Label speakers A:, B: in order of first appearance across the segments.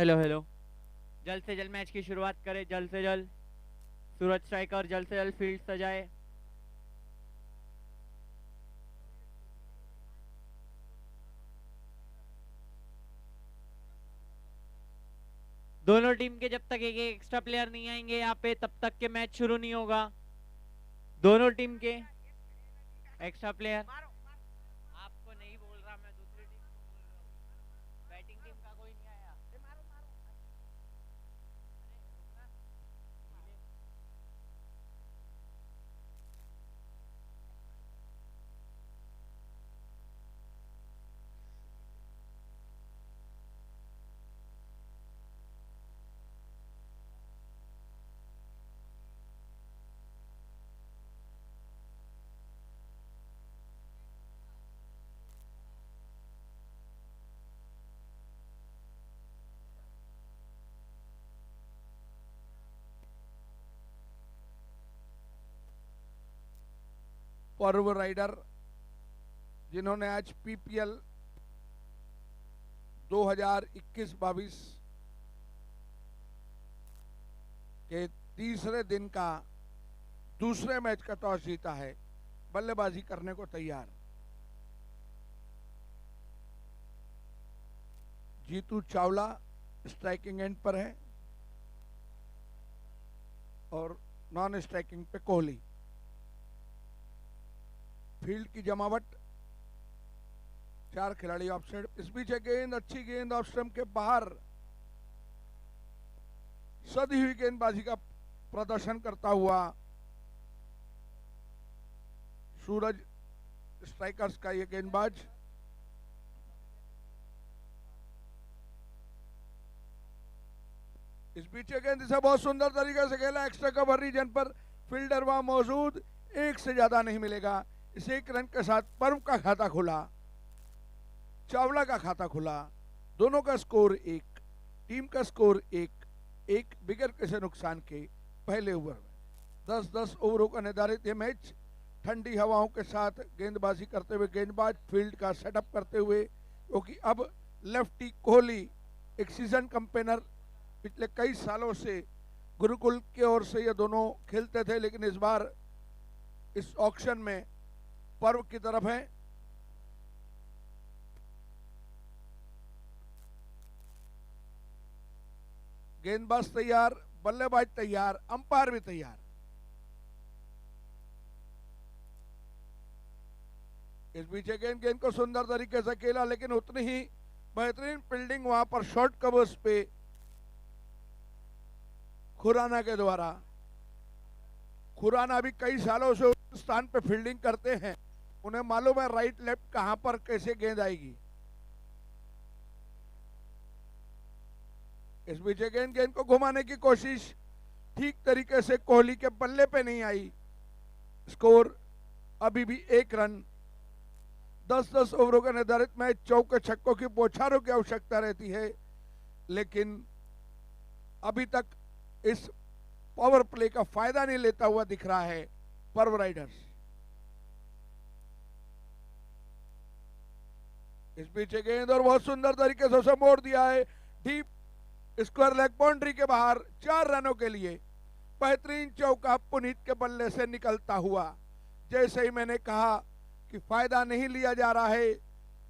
A: Hello hello. जल्द से जल्द मैच की शुरुआत करें, जल्द से जल्द। सूरज स्ट्राइकर जल्द से जल्द फील्ड सजाए। दोनों टीम के जब तक एक एक एक्स्ट्रा प्लेयर नहीं आएंगे यहाँ पे, तब तक के मैच शुरू नहीं होगा। दोनों टीम के एक्स्ट्रा प्लेयर। आपको नहीं बोल रहा, मैं दूसरी टीम को बोल रहा हूँ। बैटिंग टीम का कोई नहीं आया।
B: पर्व राइडर जिन्होंने आज पीपीएल 2021-22 के तीसरे दिन का दूसरे मैच का टॉस जीता है, बल्लेबाजी करने को तैयार। जीतू चावला स्ट्राइकिंग एंड पर है और नॉन स्ट्राइकिंग पे कोहली। फील्ड की जमावट, 4 खिलाड़ी ऑफ साइड। इस बीच गेंद, अच्छी गेंद ऑफ स्टंप के बाहर। सदी हुई गेंदबाजी का प्रदर्शन करता हुआ सूरज स्ट्राइकर्स का ये गेंदबाज। इस बीच गेंद इसे बहुत सुंदर तरीके से खेला, एक्स्ट्रा कवर रीजन पर फील्डर वहां मौजूद, एक से ज्यादा नहीं मिलेगा। इस एक रन के साथ पर्व का खाता खुला, चावला का खाता खुला। दोनों का स्कोर 1, टीम का स्कोर 1-1 बिगर किसी नुकसान के पहले ओवर में। 10-10 ओवरों का निर्धारित ये मैच ठंडी हवाओं के साथ गेंदबाजी करते हुए गेंदबाज फील्ड का सेटअप करते हुए, क्योंकि अब लेफ्टी कोहली एक सीजन कंपेनर, पिछले कई सालों से गुरुकुल की ओर से ये दोनों खेलते थे, लेकिन इस बार इस ऑक्शन में पर्व की तरफ है। गेंदबाज तैयार, बल्लेबाज तैयार, अंपायर भी तैयार। इस बीच गेंद को सुंदर तरीके से खेला, लेकिन उतनी ही बेहतरीन फील्डिंग वहां पर शॉर्ट कवर्स पे खुराना के द्वारा। खुराना भी कई सालों से उस स्थान पे फील्डिंग करते हैं, उन्हें मालूम है राइट लेफ्ट कहां पर कैसे गेंद आएगी। इस बीच गेंद को घुमाने की कोशिश, ठीक तरीके से कोहली के बल्ले पे नहीं आई। स्कोर अभी भी 1 रन। 10-10 ओवरों का निर्धारित मैच, चौके छक्कों की बौछारों की आवश्यकता रहती है, लेकिन अभी तक इस पावर प्ले का फायदा नहीं लेता हुआ दिख रहा है पर्व राइडर्स। इस बीच गेंद और बहुत सुंदर तरीके से उसे मोड़ दिया है, डीप स्क्वायर लेग बाउंड्री के बाहर 4 रनों के लिए। बेहतरीन चौका पुनीत के बल्ले से निकलता हुआ। जैसे ही मैंने कहा कि फायदा नहीं लिया जा रहा है,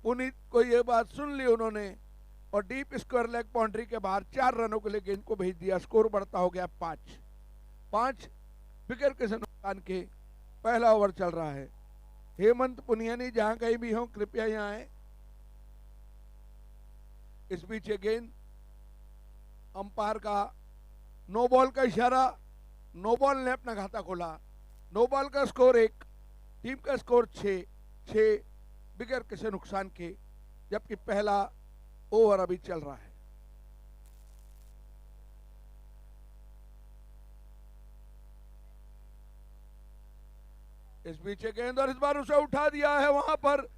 B: पुनीत को यह बात सुन ली उन्होंने और डीप स्क्वायर लेग बाउंड्री के बाहर 4 रनों के लिए गेंद को भेज दिया। स्कोर बढ़ता हो गया 5 बिगर किसी नुकसान के। पहला ओवर चल रहा है। हेमंत पुनियानी जहां कहीं भी हो कृपया यहां आए। इस बीच ये गेंद, अंपायर का नो बॉल का इशारा, नो बॉल ने अपना खाता खोला। नो बॉल का स्कोर 1, टीम का स्कोर 6 बिगर किसी नुकसान के, जबकि पहला ओवर अभी चल रहा है। इस बीच गेंद और इस बार उसे उठा दिया है वहां पर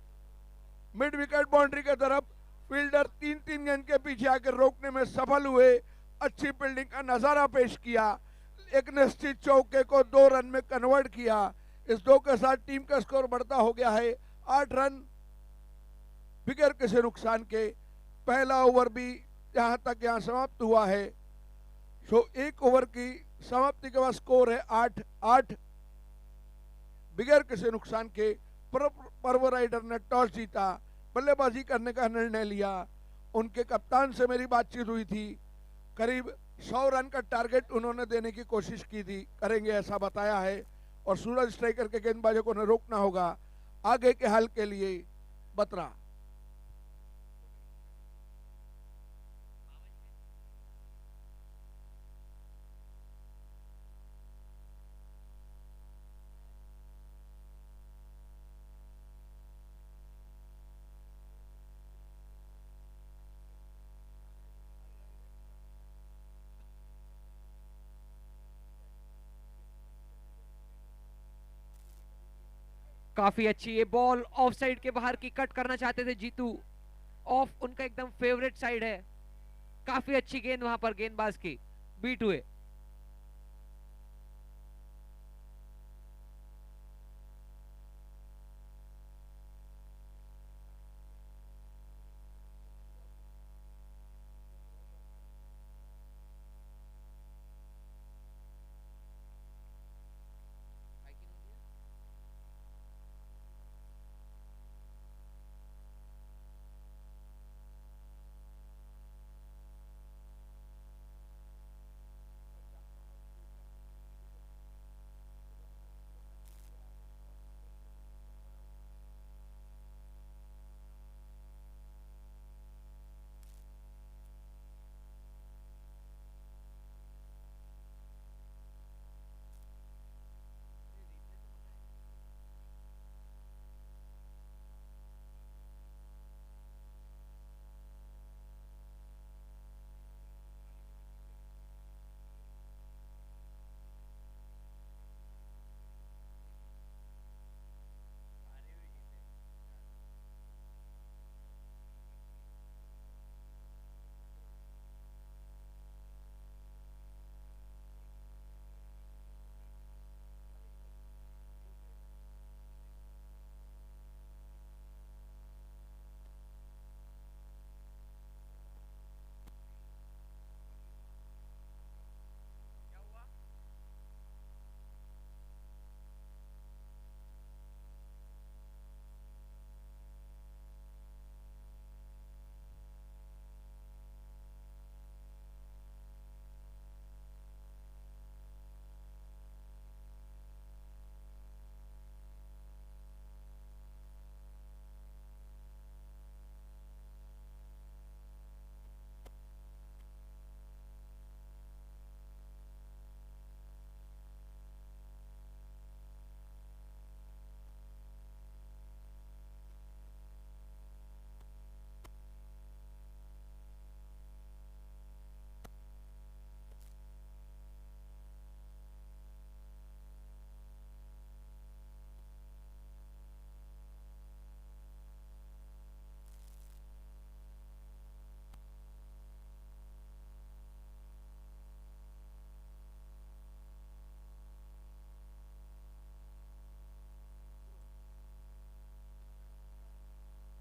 B: मिड विकेट बाउंड्री की तरफ। फील्डर 3-3 गेंद के पीछे आकर रोकने में सफल हुए। अच्छी फील्डिंग का नजारा पेश किया, एक निश्चित चौके को 2 रन में कन्वर्ट किया। इस 2 के साथ टीम का स्कोर बढ़ता हो गया है 8 रन बिगर किसी नुकसान के। पहला ओवर भी जहां तक यहाँ समाप्त हुआ है, सो एक ओवर की समाप्ति के बाद स्कोर है 8-8। बिगैर किसी नुकसान के पर्व राइडर ने टॉस जीता, बल्लेबाजी करने का निर्णय लिया। उनके कप्तान से मेरी बातचीत हुई थी, करीब 100 रन का टारगेट उन्होंने देने की कोशिश की थी, करेंगे ऐसा बताया है। और सूरज स्ट्राइकर के गेंदबाजों को रोकना होगा आगे के हल के लिए। बत्रा
C: काफी अच्छी ये बॉल ऑफ साइड के बाहर की कट करना चाहते थे जीतू। ऑफ उनका एकदम फेवरेट साइड है। काफी अच्छी गेंद वहां पर गेंदबाज की बीट हुए।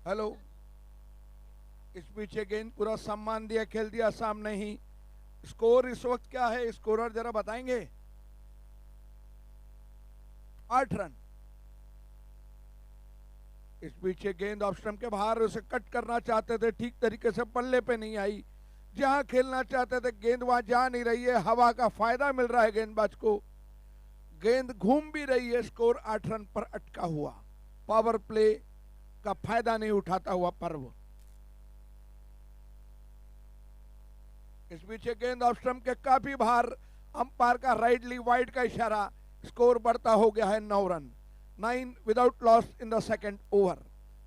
B: हेलो, इस पीछे गेंद पूरा सम्मान दिया, खेल दिया सामने ही। स्कोर इस वक्त क्या है, स्कोरर जरा बताएंगे? 8 रन। इस पीछे गेंद ऑफ स्टंप के बाहर, उसे कट करना चाहते थे, ठीक तरीके से पल्ले पे नहीं आई। जहां खेलना चाहते थे गेंद वहां जा नहीं रही है, हवा का फायदा मिल रहा है गेंदबाज को, गेंद घूम भी रही है। स्कोर 8 रन पर अटका हुआ, पावर प्ले का फायदा नहीं उठाता हुआ पर्व। इस पीछे गेंद ऑफ स्टंप के काफी बाहर, अंपायर का राइटली वाइड का इशारा। स्कोर बढ़ता हो गया है 9 run, 9 without loss in the second over.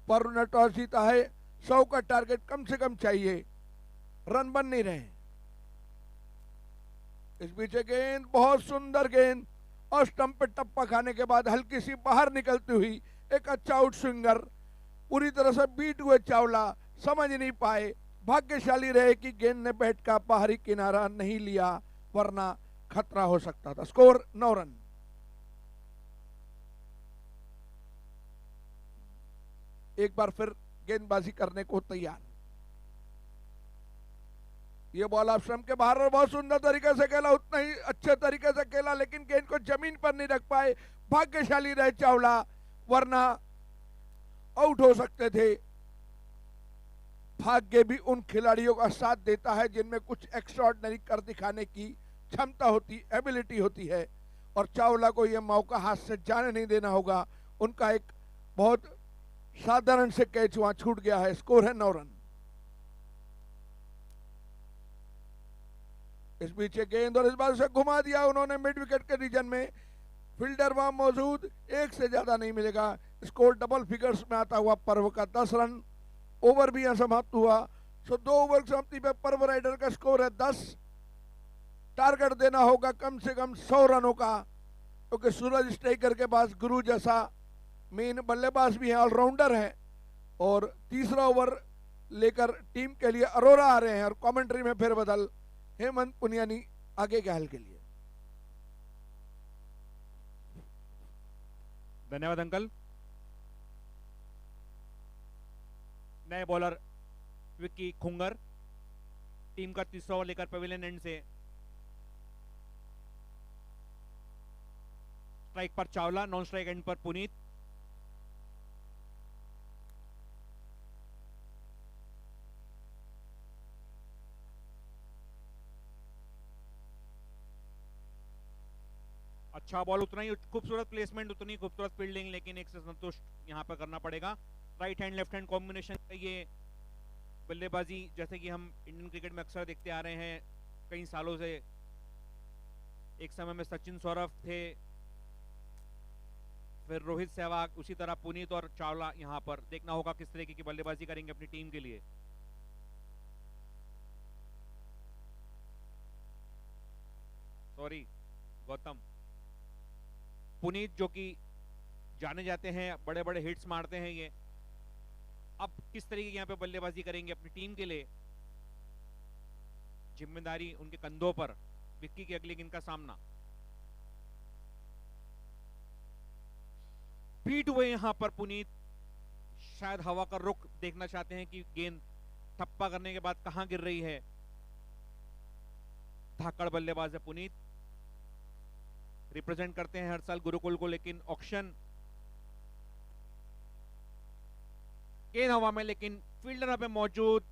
B: पर्व ने टॉस जीता है, 100 का टारगेट कम से कम चाहिए, रन बन नहीं रहे। इस पीछे गेंद, बहुत सुंदर गेंद, और स्टंप पे टप्पा खाने के बाद हल्की सी बाहर निकलती हुई एक अच्छा आउट स्विंगर। पूरी तरह से बीट हुए चावला समझ नहीं पाए, भाग्यशाली रहे कि गेंद ने बैट का बाहरी किनारा नहीं लिया, वरना खतरा हो सकता था। Score 9 run. एक बार फिर गेंदबाजी करने को तैयार। ये बॉल ऑफ स्टंप के बाहर और बहुत सुंदर तरीके से खेला, उतना ही अच्छे तरीके से खेला, लेकिन गेंद को जमीन पर नहीं रख पाए। भाग्यशाली रहे चावला, वरना आउट हो सकते थे। भाग्य भी उन खिलाड़ियों का साथ देता है जिनमें कुछ एक्स्ट्राऑर्डिनरी कर दिखाने की क्षमता होती, एबिलिटी होती है, और चावला को यह मौका हाथ से जाने नहीं देना होगा। उनका एक बहुत साधारण से कैच वहां छूट गया है। स्कोर है 9 रन। इस बीच गेंद और इस बार से घुमा दिया उन्होंने मिड विकेट के रीजन में। फील्डर वहां मौजूद, एक से ज्यादा नहीं मिलेगा। स्कोर डबल फिगर्स में आता हुआ पर्व का 10 रन। ओवर भी यहां समाप्त हुआ। 2 ओवर की समाप्ति पे पर्व राइडर का स्कोर है 10। टारगेट देना होगा कम से कम 100 रनों का, क्योंकि सूरज स्ट्राइकर के पास गुरु जैसा मेन बल्लेबाज भी है, ऑलराउंडर है। और तीसरा ओवर लेकर टीम के लिए अरोरा आ रहे हैं, और कमेंट्री में फिर बदल हेमंत पुनियानी आगे के हल के लिए।
D: धन्यवाद अंकल। नए बॉलर विक्की खुंगर, टीम का तीसरा ओवर लेकर पवेलियन एंड से। स्ट्राइक पर चावला, नॉन स्ट्राइक एंड पर पुनीत। अच्छा बॉल, उतना ही खूबसूरत प्लेसमेंट, उतनी खूबसूरत फील्डिंग, लेकिन एक से संतुष्ट यहां पर करना पड़ेगा। Right hand left hand combination का ये बल्लेबाजी, जैसे कि हम इंडियन क्रिकेट में अक्सर देखते आ रहे हैं कई सालों से। एक समय में सचिन सौरभ थे, फिर रोहित सहवाग, उसी तरह पुनीत और चावला। यहां पर देखना होगा किस तरीके की बल्लेबाजी करेंगे अपनी टीम के लिए। सॉरी गौतम। पुनीत जो कि जाने जाते हैं, बड़े बड़े हिट्स मारते हैं ये, अब किस तरीके की यहाँ पे बल्लेबाजी करेंगे अपनी टीम के लिए। जिम्मेदारी उनके कंधों पर। विक्की की अगली गेंद का सामना। बीट हुए यहां पर पुनीत, शायद हवा का रुख देखना चाहते हैं कि गेंद थप्पा करने के बाद कहां गिर रही है। धाकड़ बल्लेबाज है पुनीत, रिप्रेजेंट करते हैं हर साल गुरुकुल को, लेकिन ऑक्शन गेंद हवा में, लेकिन फील्डर पे मौजूद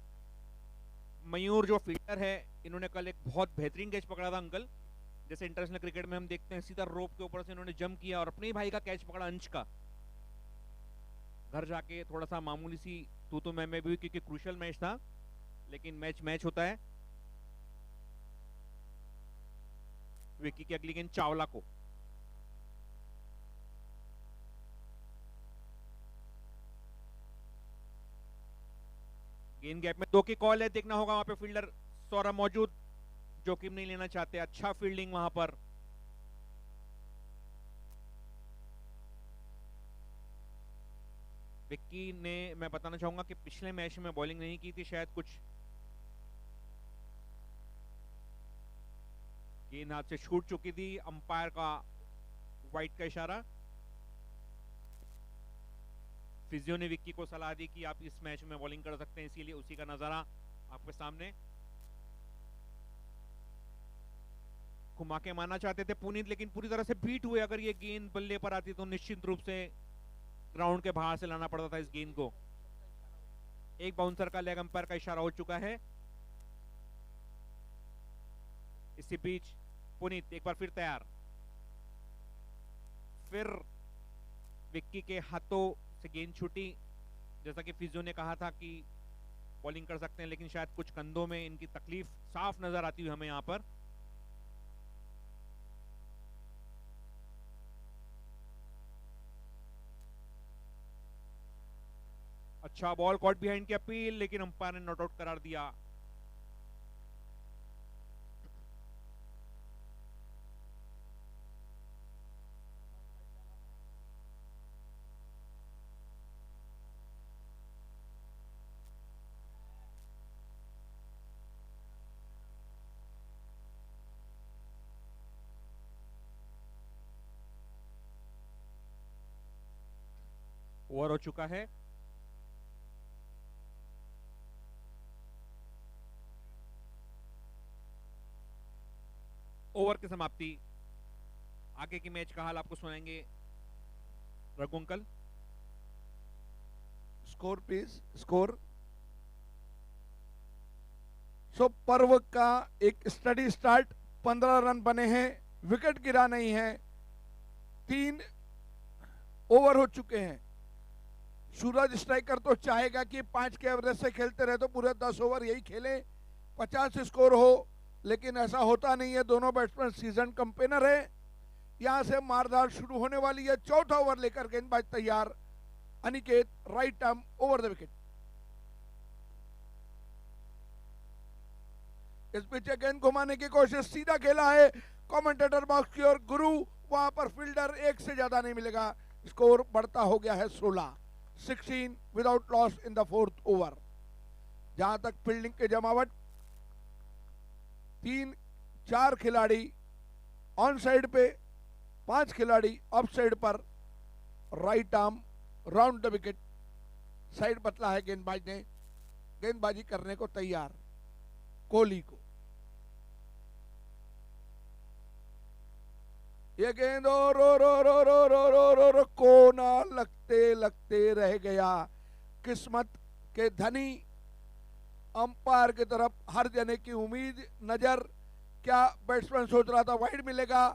D: मयूर जो फील्डर है, इन्होंने कल एक बहुत बेहतरीन कैच पकड़ा था अंकल। जैसे इंटरनेशनल क्रिकेट में हम देखते हैं सीधा रोप के ऊपर से इन्होंने जंप किया और अपने भाई का कैच पकड़ा, अंश का। घर जाके थोड़ा सा मामूली सी तू मैं भी हुई, क्योंकि क्रूशियल मैच था, लेकिन मैच होता है। विक्की की अगली गेंद चावला को। गेंद गैप में 2 की कॉल है, देखना होगा वहां पे फील्डर सौरभ मौजूद, जोखिम नहीं लेना चाहते। अच्छा फील्डिंग वहां पर। विक्की ने, मैं बताना चाहूंगा कि पिछले मैच में बॉलिंग नहीं की थी, शायद कुछ गेंद हाथ से छूट चुकी थी। अंपायर का वाइट का इशारा। फिजियो ने विक्की को सलाह दी कि आप इस मैच में बॉलिंग कर सकते हैं, इसीलिए उसी का नजारा आपके सामने। घुमा के मारना चाहते थे पुनीत, लेकिन पूरी तरह से बीट हुए। अगर ये गेंद बल्ले पर आती तो निश्चित रूप से ग्राउंड के बाहर से लाना पड़ता था इस गेंद को। एक बाउंसर का लेग अंपायर का इशारा हो चुका है। इसी बीच पुनीत एक बार फिर तैयार। फिर विक्की के हाथों से गेंद छूटी। जैसा कि फिजियो ने कहा था कि बॉलिंग कर सकते हैं, लेकिन शायद कुछ कंधों में इनकी तकलीफ साफ नजर आती हुई हमें यहां पर। अच्छा बॉल, कॉट बिहाइंड की अपील, लेकिन अंपायर ने नॉट आउट करार दिया। ओवर हो चुका है। ओवर की समाप्ति। आगे की मैच का हाल आपको सुनाएंगे Raghu uncle.
B: Score please, score. सो पर्व का एक स्टडी स्टार्ट, 15 रन बने हैं, विकेट गिरा नहीं है, 3 ओवर हो चुके हैं। सूरज स्ट्राइकर तो चाहेगा कि 5 के एवरेज से खेलते रहे तो पूरे 10 ओवर यही खेले, 50 स्कोर हो, लेकिन ऐसा होता नहीं है। दोनों बैट्समैन सीजन कंपेनर है। यहां से मारधाड़ शुरू होने वाली है। चौथा ओवर लेकर गेंदबाज तैयार, Aniket, right arm over the wicket. इस पिच गेंद घुमाने की कोशिश, सीधा खेला है कमेंटेटर बॉक्स की ओर। गुरु वहां पर फील्डर, एक से ज्यादा नहीं मिलेगा। स्कोर बढ़ता हो गया है 16 without loss in the 4th over. जहां तक फील्डिंग के जमावट, 3-4 खिलाड़ी ऑन साइड पे, 5 खिलाड़ी ऑफ साइड पर। Right arm round the wicket, side बतला है गेंदबाज ने, गेंदबाजी करने को तैयार कोहली को। ये गेंद रो कोना लगते लगते रह गया। किस्मत के धनी अंपायर की तरफ हर जने की उम्मीद नजर। क्या बैट्समैन सोच रहा था वाइड मिलेगा,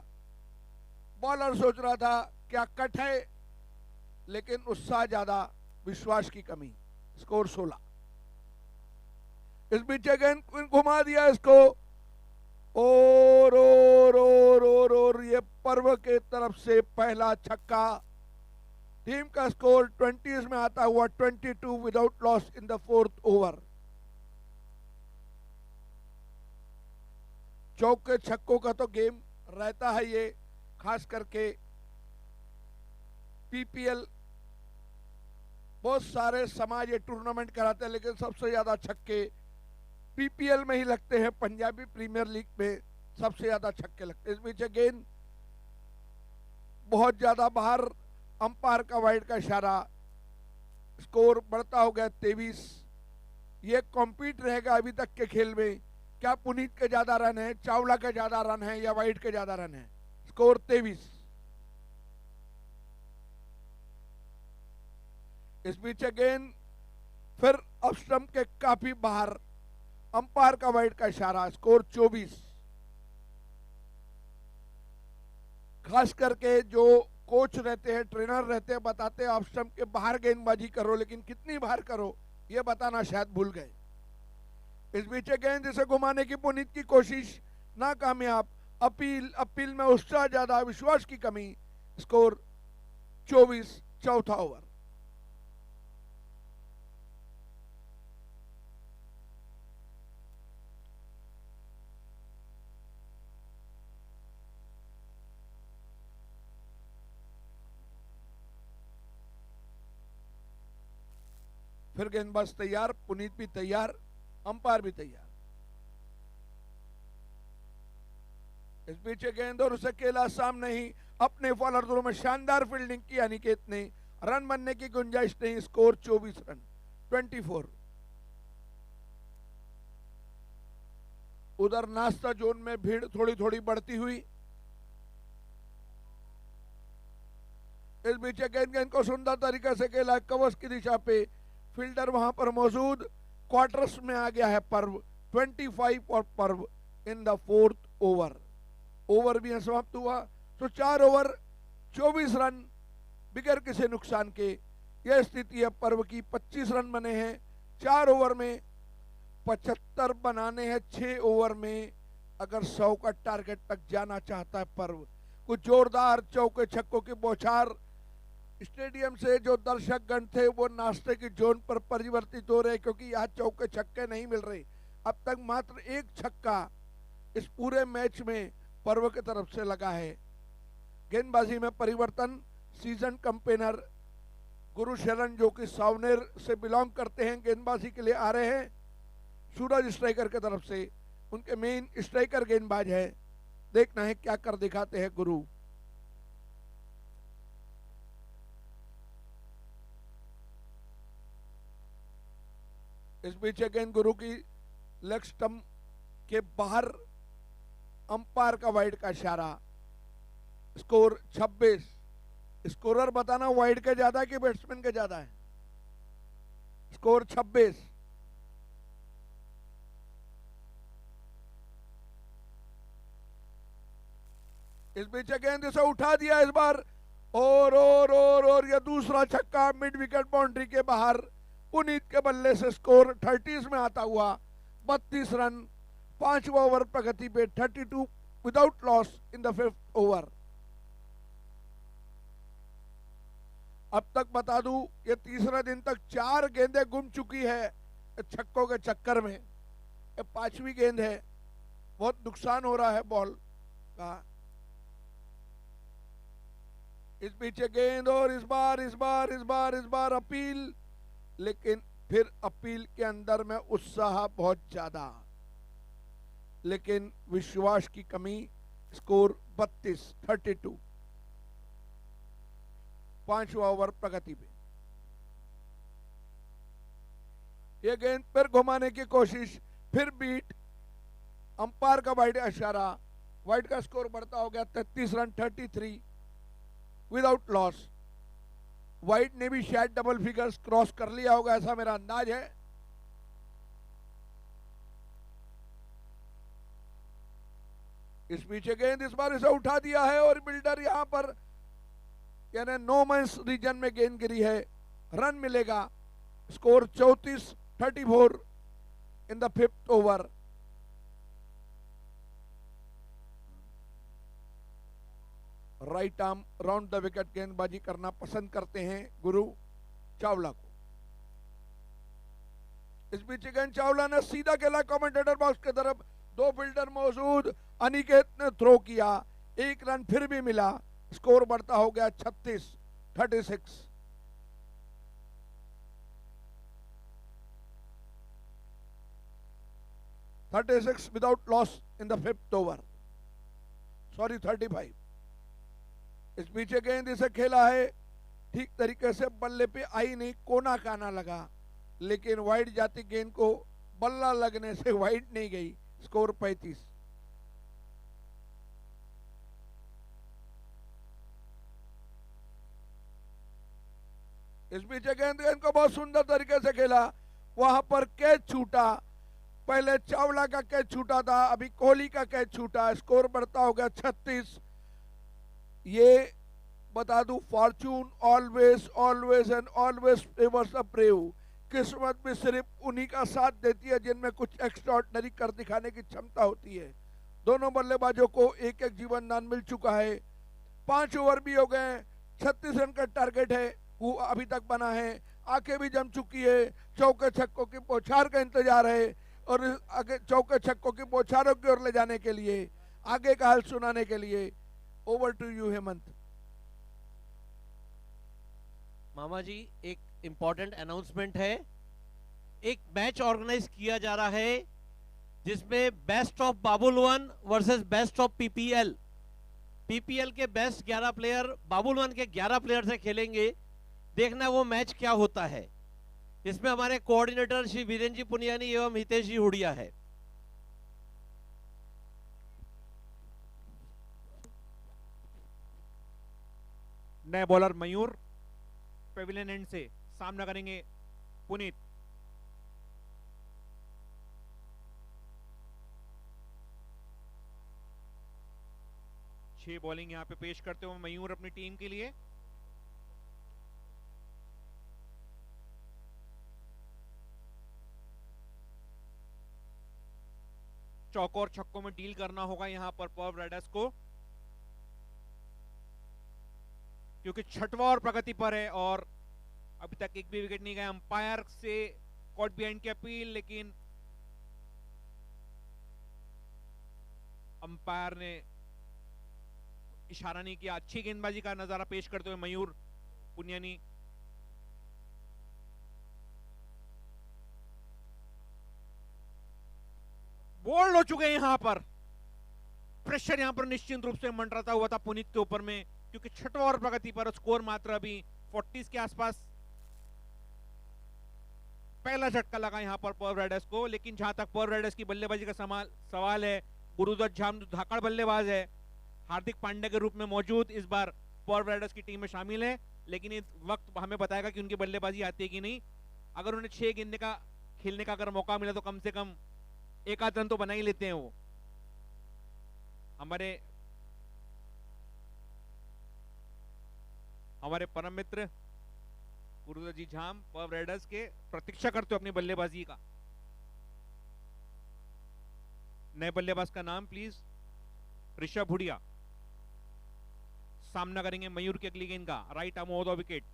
B: बॉलर सोच रहा था क्या कट है, लेकिन उत्साह ज्यादा, विश्वास की कमी। स्कोर 16। इस बीच गेंद घुमा दिया इसको, और ये पर्व के तरफ से पहला छक्का। टीम का स्कोर 20 में आता हुआ 22 without loss in the 4th over. चौके छक्कों का तो गेम रहता है ये, खास करके पीपीएल। बहुत सारे समाज ये टूर्नामेंट कराते हैं, लेकिन सबसे ज्यादा छक्के पीपीएल में ही लगते हैं। पंजाबी प्रीमियर लीग में सबसे ज्यादा छक्के लगते हैं। इस बीच गेंद बहुत ज्यादा बाहर, अंपायर का वाइड का इशारा। स्कोर बढ़ता हो गया 23। ये कॉम्पीट रहेगा अभी तक के खेल में, क्या पुनीत के ज्यादा रन है, चावला के ज्यादा रन है, या वाइड के ज्यादा रन है। स्कोर 23। इस बीच गेंद फिर ऑफ स्टंप के काफी बाहर, अंपायर का वाइड का इशारा। स्कोर 24। खास करके जो कोच रहते हैं, ट्रेनर रहते हैं, बताते हैं ऑफ स्टंप के बाहर गेंदबाजी करो, लेकिन कितनी बाहर करो ये बताना शायद भूल गए। इस बीच गेंद इसे घुमाने की पुनीत की कोशिश नाकामयाब। अपील में उत्साह ज्यादा, विश्वास की कमी। स्कोर 24, चौथा ओवर। फिर गेंदबाज तैयार, पुनीत भी तैयार, अंपायर भी तैयार। इस बीच गेंद और उसे अकेला सामने ही अपने फॉलोअर थ्रो में शानदार फील्डिंग की अनिकेत ने। रन बनने की गुंजाइश नहीं। Score 24 run, 24। उधर नाश्ता जोन में भीड़ थोड़ी थोड़ी बढ़ती हुई। इस बीच गेंद को सुंदर तरीके से खेला कवच की दिशा पे, फील्डर वहां पर मौजूद। क्वार्टर्स में आ गया है पर्व। 25 और पर्व in the 4th over. Over भी समाप्त हुआ। तो 4 ओवर 24 रन बिगर किसी नुकसान के। यह स्थिति है पर्व की। 25 रन बने हैं 4 ओवर में, 75 बनाने हैं 6 ओवर में। अगर 100 का टारगेट तक जाना चाहता है पर्व। कुछ जोरदार चौके छक्कों की बौछार। स्टेडियम से जो दर्शक गण थे वो नाश्ते की जोन पर परिवर्तित हो रहे, क्योंकि यहाँ चौके छक्के नहीं मिल रहे। अब तक मात्र 1 छक्का इस पूरे मैच में पर्व की तरफ से लगा है। गेंदबाजी में परिवर्तन। सीजन कंपेनर गुरु शरण, जो कि सावनेर से बिलोंग करते हैं, गेंदबाजी के लिए आ रहे हैं। सूरज स्ट्राइकर की तरफ से, उनके मेन स्ट्राइकर गेंदबाज है। देखना है क्या कर दिखाते हैं गुरु। इस बीच गेंद गुरु की लेग स्टंप के बाहर अंपायर का वाइड का इशारा। स्कोर 26। स्कोरर बताना वाइड के ज्यादा है कि बैट्समैन के ज्यादा है। स्कोर 26। इस बीच गेंद से उठा दिया इस बार और ये दूसरा छक्का मिड विकेट बाउंड्री के बाहर। पुनीत के बल्ले से स्कोर 30s में आता हुआ 32 रन। 5वां ओवर प्रगति पे 32 without loss in the 5th over. अब तक बता दूं ये तीसरे दिन तक 4 गेंदें गुम चुकी है छक्कों के चक्कर में। ये 5वीं गेंद है। बहुत नुकसान हो रहा है बॉल का। इस पीछे गेंद और इस बार अपील, लेकिन फिर अपील के अंदर में उत्साह बहुत ज्यादा, लेकिन विश्वास की कमी। स्कोर 32। 5वां ओवर प्रगति पे। ये गेंद फिर घुमाने की कोशिश, फिर बीट। अंपायर का वाइड इशारा। वाइड का स्कोर बढ़ता हो गया 33 रन। 33 without loss. वाइड ने भी शायद डबल फिगर्स क्रॉस कर लिया होगा, ऐसा मेरा अंदाज है। इस पीछे गेंद इस बार इसे उठा दिया है और बिल्डर यहां पर यानी नो मैंस रीजन में गेंद गिरी है। रन मिलेगा। Score 34 in the 5th over. Right arm round the wicket गेंदबाजी करना पसंद करते हैं गुरु चावला को। इस बीच गेंद चावला ने सीधा खेला कमेंटेटर बॉक्स की तरफ। 2 फील्डर मौजूद। अनिकेत ने थ्रो किया। 1 रन फिर भी मिला। स्कोर बढ़ता हो गया 36 without loss in the 5th over. Sorry 35। इस पीछे गेंद इसे खेला है ठीक तरीके से, बल्ले पे आई नहीं, कोना काना लगा, लेकिन वाइड जाती गेंद को बल्ला लगने से वाइड नहीं गई। स्कोर 35। इस पीछे गेंद को बहुत सुंदर तरीके से खेला। वहां पर कैच छूटा। पहले चावला का कैच छूटा था, अभी कोहली का कैच छूटा। स्कोर बढ़ता हो गया 36। ये बता दूं, Fortune always and always favours the brave. किस्मत भी सिर्फ उन्हीं का साथ देती है जिनमें कुछ एक्स्ट्राऑर्डिनरी कर दिखाने की क्षमता होती है। दोनों बल्लेबाजों को 1-1 जीवन दान मिल चुका है। 5 ओवर भी हो गए। 36 रन का टारगेट है वो अभी तक बना है। आंखें भी जम चुकी है। चौके छक्कों की बौछार का इंतजार है और आगे चौके छक्कों की बौछारों की ओर ले जाने के लिए, आगे का हाल सुनाने के लिए ओवर टू यू हेमंत।
E: मामा जी, एक इंपॉर्टेंट अनाउंसमेंट है। एक मैच ऑर्गेनाइज किया जा रहा है जिसमें best of Babul 1 versus best of PPL. PPL के बेस्ट 11 प्लेयर बाबुल 1 के 11 प्लेयर से खेलेंगे। देखना वो मैच क्या होता है। इसमें हमारे कोऑर्डिनेटर श्री वीरेंद्र जी पुनियानी एवं हितेश जी हुडिया है।
D: नए बॉलर मयूर पेविलियन एंड से सामना करेंगे पुनीत। छह बॉलिंग यहां पे पेश करते हुए मयूर अपनी टीम के लिए। चौकों और छक्कों में डील करना होगा यहां पर पर्व राइडर्स को, क्योंकि 6वां और प्रगति पर है और अभी तक एक भी विकेट नहीं गया। अंपायर से कॉट बिहाइंड की अपील, लेकिन अंपायर ने इशारा नहीं किया। अच्छी गेंदबाजी का नजारा पेश करते हुए मयूर पुनियानी। बोल्ड हो चुके हैं यहां पर। प्रेशर यहां पर निश्चित रूप से मंडराता हुआ था पुनीत के ऊपर में, क्योंकि 6वां ओवर प्रगति पर स्कोर मात्र अभी 40s के आसपास। पहला झटका लगा यहां पर पर्व राइडर्स को, लेकिन जहां तक पर्व राइडर्स की बल्लेबाजी का सवाल है, गुरुदत्त झाम धाकड़ बल्लेबाज है, हार्दिक पांड्या के रूप में मौजूद इस बार पॉवर राइडर्स की टीम में शामिल है, लेकिन इस वक्त हमें बताएगा कि उनकी बल्लेबाजी आती है कि नहीं। अगर उन्हें 6 गेंदे का खेलने का अगर मौका मिला तो कम से कम एक आध रन तो बना ही लेते हैं वो। हमारे परम मित्र गुरुदत्त जी झाम पॉवर राइडर्स के प्रतीक्षा करते हो अपनी बल्लेबाजी का। नए बल्लेबाज का नाम प्लीज। ऋषभ हुडिया सामना करेंगे मयूर की अगली गेंद का, right arm over the wicket.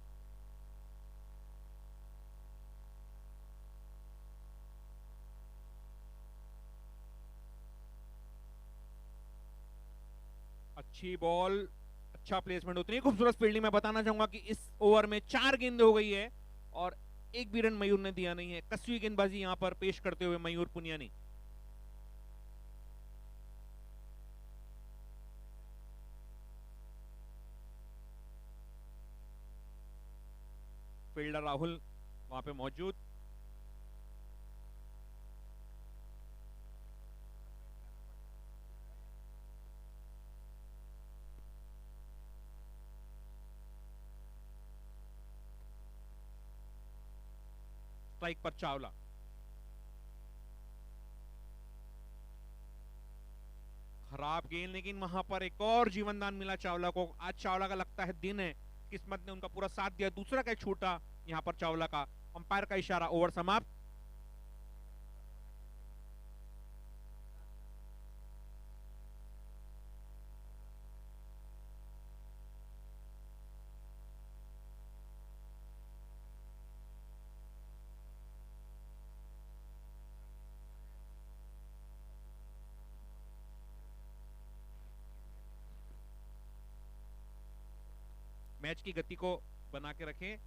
D: अच्छी बॉल, अच्छा प्लेसमेंट, उतनी खूबसूरत फील्डिंग। मैं बताना चाहूंगा कि इस ओवर में 4 गेंदें हो गई है और एक भी रन मयूर ने दिया नहीं है। कसवी गेंदबाजी यहां पर पेश करते हुए मयूर पुनियानी। फील्डर राहुल वहां पे मौजूद। स्ट्राइक पर चावला। खराब गेंद, लेकिन वहां पर एक और जीवनदान मिला चावला को। आज चावला का लगता है दिन है, किस्मत ने उनका पूरा साथ दिया। दूसरा कैच छूटा यहां पर चावला का। अंपायर का इशारा, ओवर समाप्त। मैच की गति को बना के रखें।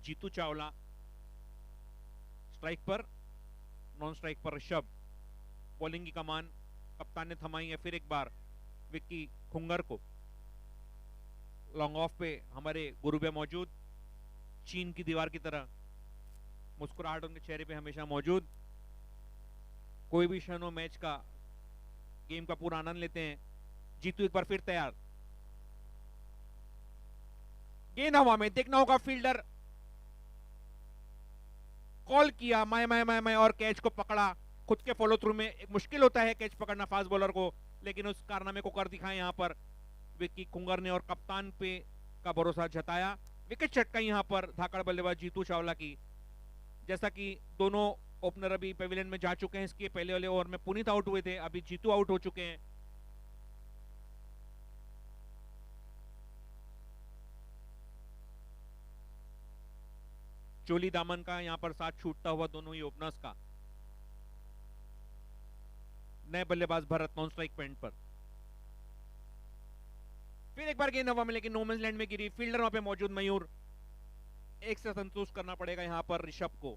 D: जीतू चावला स्ट्राइक पर, नॉन स्ट्राइक पर ऋषभ। बॉलिंग की कमान कप्तान ने थमाई है फिर एक बार विक्की खुंगर को। लॉन्ग ऑफ पे हमारे गुरुबे मौजूद, चीन की दीवार की तरह मुस्कुराहट उनके चेहरे पे हमेशा मौजूद। कोई भी क्षण हो मैच का, गेम का पूरा आनंद लेते हैं। जीतू एक बार फिर तैयार। गेंद हवा में, देखना होगा फील्डर कॉल किया माय माय माय माय और कैच को पकड़ा। खुद के फॉलो थ्रू में एक मुश्किल होता है कैच पकड़ना फास्ट बॉलर को, लेकिन उस कारनामे को कर दिखाया यहां पर विक्की खुंगर ने और कप्तान पे का भरोसा जताया। विकेट चटका यहां पर धाकड़ बल्लेबाज जीतू चावला की। जैसा कि दोनों ओपनर अभी पेविलियन में जा चुके हैं, इसके पहले वाले ओवर में पुनीत आउट हुए थे, अभी जीतू आउट हो चुके हैं। चोली दामन का यहां पर साथ छूटता हुआ दोनों ही ओपनर्स का। नए बल्लेबाज भरत नॉन स्ट्राइक पॉइंट पर। फिर एक बार गेंद हवा में, लेकिन नोमैंस लैंड में गिरी। फील्डर वहां पे मौजूद मयूर, एक से संतुष्ट करना पड़ेगा यहां पर ऋषभ को।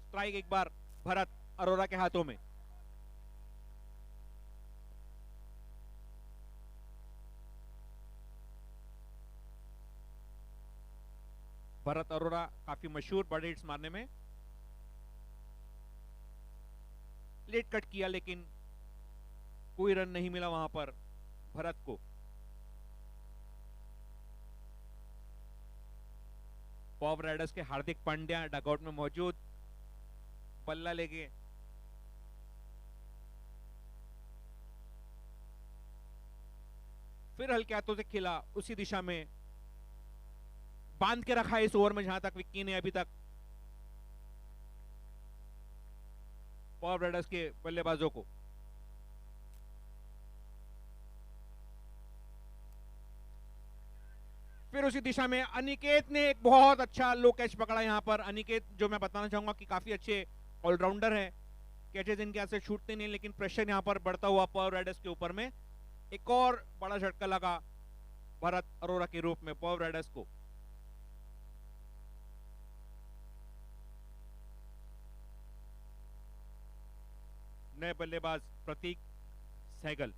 D: स्ट्राइक एक बार भरत अरोरा के हाथों में। भरत अरोरा काफी मशहूर बड़े हिट्स मारने में। लेट कट किया लेकिन कोई रन नहीं मिला वहां पर भरत को। पॉवर राइडर्स के हार्दिक पांड्या डगआउट में मौजूद, बल्ला लेके फिर हल्के हाथों से खेला, उसी दिशा में बांध के रखा है इस ओवर में जहां तक विक्की ने अभी तक पॉवर राइडर्स के बल्लेबाजों को। फिर उसी दिशा में अनिकेत ने एक बहुत अच्छा लो कैच पकड़ा यहां पर। अनिकेत जो मैं बताना चाहूंगा कि काफी अच्छे ऑलराउंडर है, कैचेज इनके हाथ से छूटते नहीं, लेकिन प्रेशर यहां पर बढ़ता हुआ पॉवर राइडर्स के ऊपर में। एक और बड़ा झटका लगा भरत अरोरा के रूप में पॉवर राइडर्स को। नए बल्लेबाज प्रतीक सहगल।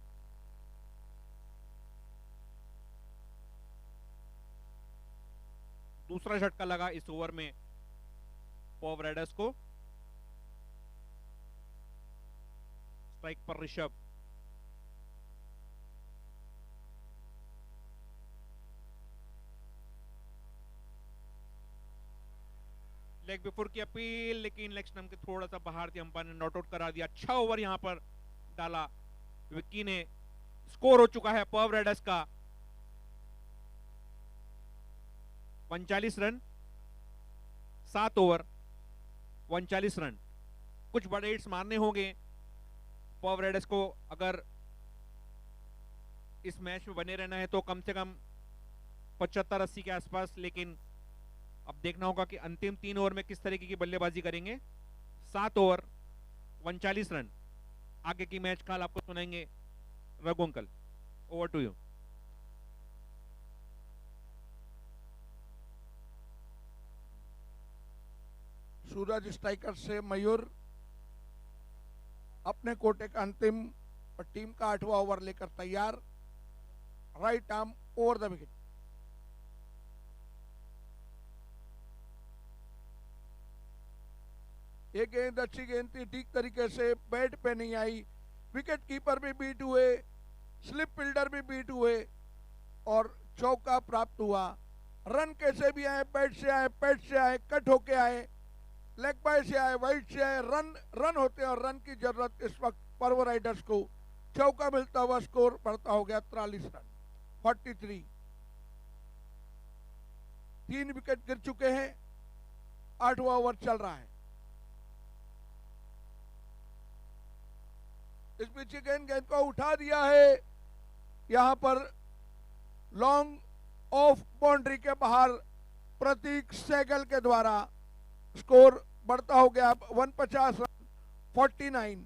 D: दूसरा झटका लगा इस ओवर में पॉवर राइडर्स को। स्ट्राइक पर ऋषभ। लेग बिफोर की अपील, लेकिन लेग स्टंप के थोड़ा सा बाहर थी, अंपायर ने नॉट आउट करा दिया। अच्छा ओवर यहां पर डाला विक्की ने। स्कोर हो चुका है पर्व राइडर्स का 39 रन, 7 ओवर 39 रन। कुछ बड़े हिट्स मारने होंगे पर्व राइडर्स को अगर इस मैच में बने रहना है, तो कम से कम 75-80 के आसपास। लेकिन अब देखना होगा कि अंतिम 3 ओवर में किस तरीके की बल्लेबाजी करेंगे। 7 ओवर 39 रन। आगे की मैच कल आपको सुनाएंगे Raghu uncle. Over to you.
B: Suraj striker से मयूर अपने कोटे का अंतिम और टीम का 8वां ओवर लेकर तैयार। Right arm over the wicket. ये गेंद अच्छी गेंद थी, ठीक तरीके से बैट पे नहीं आई। विकेट कीपर भी बीट हुए, स्लिप फील्डर भी बीट हुए और चौका प्राप्त हुआ। रन कैसे भी आए, बैट से आए, पैड से आए, कट होके आए, लेग बाय से आए, वाइड से आए, रन होते हैं और रन की जरूरत इस वक्त पर्व राइडर्स को। चौका मिलता हुआ स्कोर बढ़ता हो गया 43 रन 43। 3 विकेट गिर चुके हैं, 8वां ओवर चल रहा है। इस बीच गेंद को उठा दिया है, यहां पर लॉन्ग ऑफ बाउंड्री के बाहर प्रतीक सहगल के द्वारा। स्कोर बढ़ता हो गया 150 रन 49।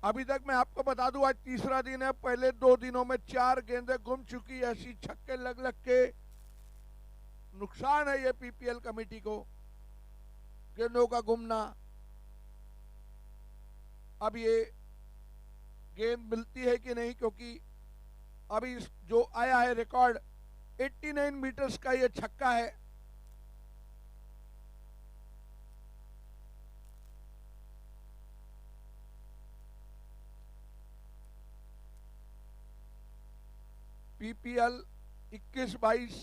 B: अभी तक मैं आपको बता दूं आज तीसरा दिन है, पहले 2 दिनों में 4 गेंदें गुम चुकी। ऐसी छक्के लग के नुकसान है ये पीपीएल कमेटी को, गेंदों का गुमना। अब ये गेंद मिलती है कि नहीं, क्योंकि अभी जो आया है रिकॉर्ड 89 मीटर्स का ये छक्का है। पीपीएल 21-22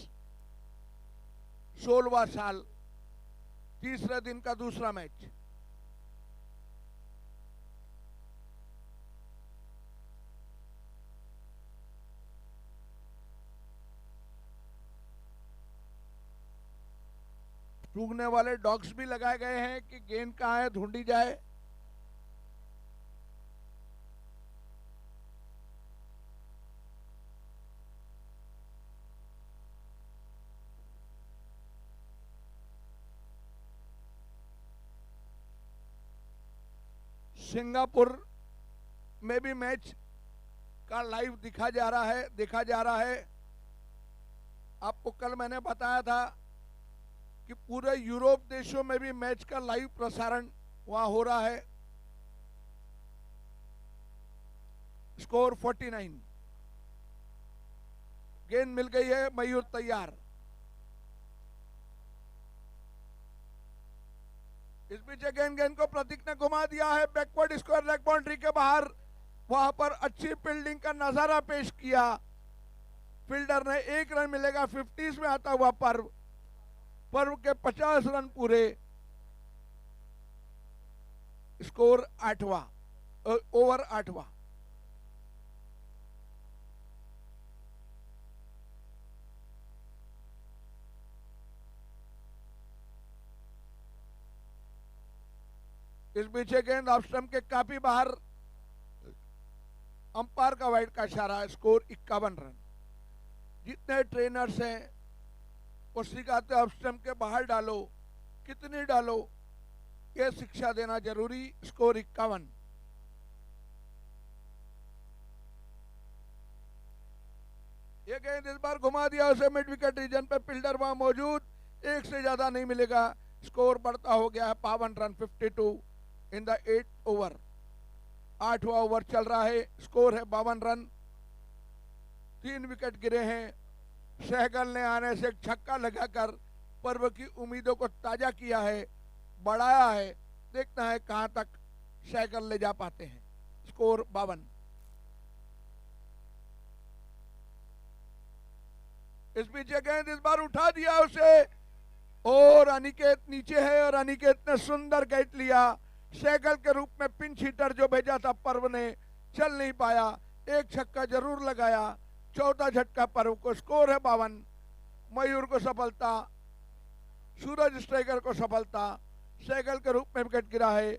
B: 16वां साल, तीसरे दिन का दूसरा मैच। सूंघने वाले डॉग्स भी लगाए गए हैं कि गेंद कहाँ है ढूंढी जाए। सिंगापुर में भी मैच का लाइव देखा जा रहा है। आपको कल मैंने बताया था कि पूरे यूरोप देशों में भी मैच का लाइव प्रसारण वहां हो रहा है। स्कोर 49। गेंद मिल गई है, मयूर तैयार। इस बीच गेंद को प्रतीक ने घुमा दिया है, बैकवर्ड स्क्वायर लेग बाउंड्री के बाहर। वहां पर अच्छी फील्डिंग का नजारा पेश किया फील्डर ने। 1 रन मिलेगा 50s में आता हुआ पर्व के 50 रन पूरे। स्कोर 8वां, ओवर 8वां। इस बीच गेंद ऑफ स्टंप के काफी बाहर, अंपायर का वाइड का इशारा है। Score 51 run. जितने ट्रेनर्स हैं वो सिखाते ऑफ स्टंप के बाहर डालो, कितनी डालो, ये शिक्षा देना जरूरी। स्कोर 51। ये गेंद इस बार घुमा दिया उसे मिड विकेट रीजन पे, फील्डर वहां मौजूद, 1 से ज्यादा नहीं मिलेगा। स्कोर बढ़ता हो गया है 52 run 52 in the 8th over. 8वां ओवर चल रहा है, स्कोर है 52 रन। 3 विकेट गिरे हैं। सहगल ने आने से छक्का लगाकर पर्व की उम्मीदों को ताजा किया है, बढ़ाया है। देखना है कहां तक साइकिल ले जा पाते हैं। स्कोर 52। इस बीच गेंद इस बार उठा दिया उसे और अनिकेत नीचे है और अनिकेत ने सुंदर कैच लिया। साइकिल के रूप में पिंच हिटर जो भेजा था पर्व ने, चल नहीं पाया। एक छक्का जरूर लगाया। चौथा झटका पर्व को। स्कोर है 52। मयूर को सफलता, सूरज स्ट्राइकर को सफलता। साइकिल के रूप में विकेट गिरा है।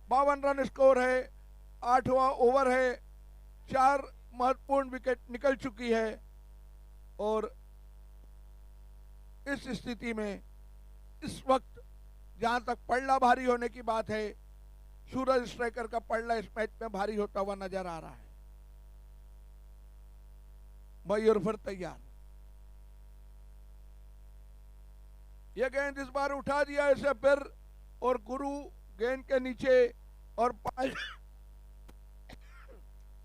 B: 52 रन स्कोर है। 8वां ओवर है। 4 महत्वपूर्ण विकेट निकल चुकी है और इस स्थिति में इस वक्त जहां तक पल्ला भारी होने की बात है, सूरज स्ट्राइकर का पल्ला इस मैच में भारी होता हुआ नजर आ रहा है। मयूर फिर तैयार। यह गेंद इस बार उठा दिया इसे फिर और गुरु गेंद के नीचे और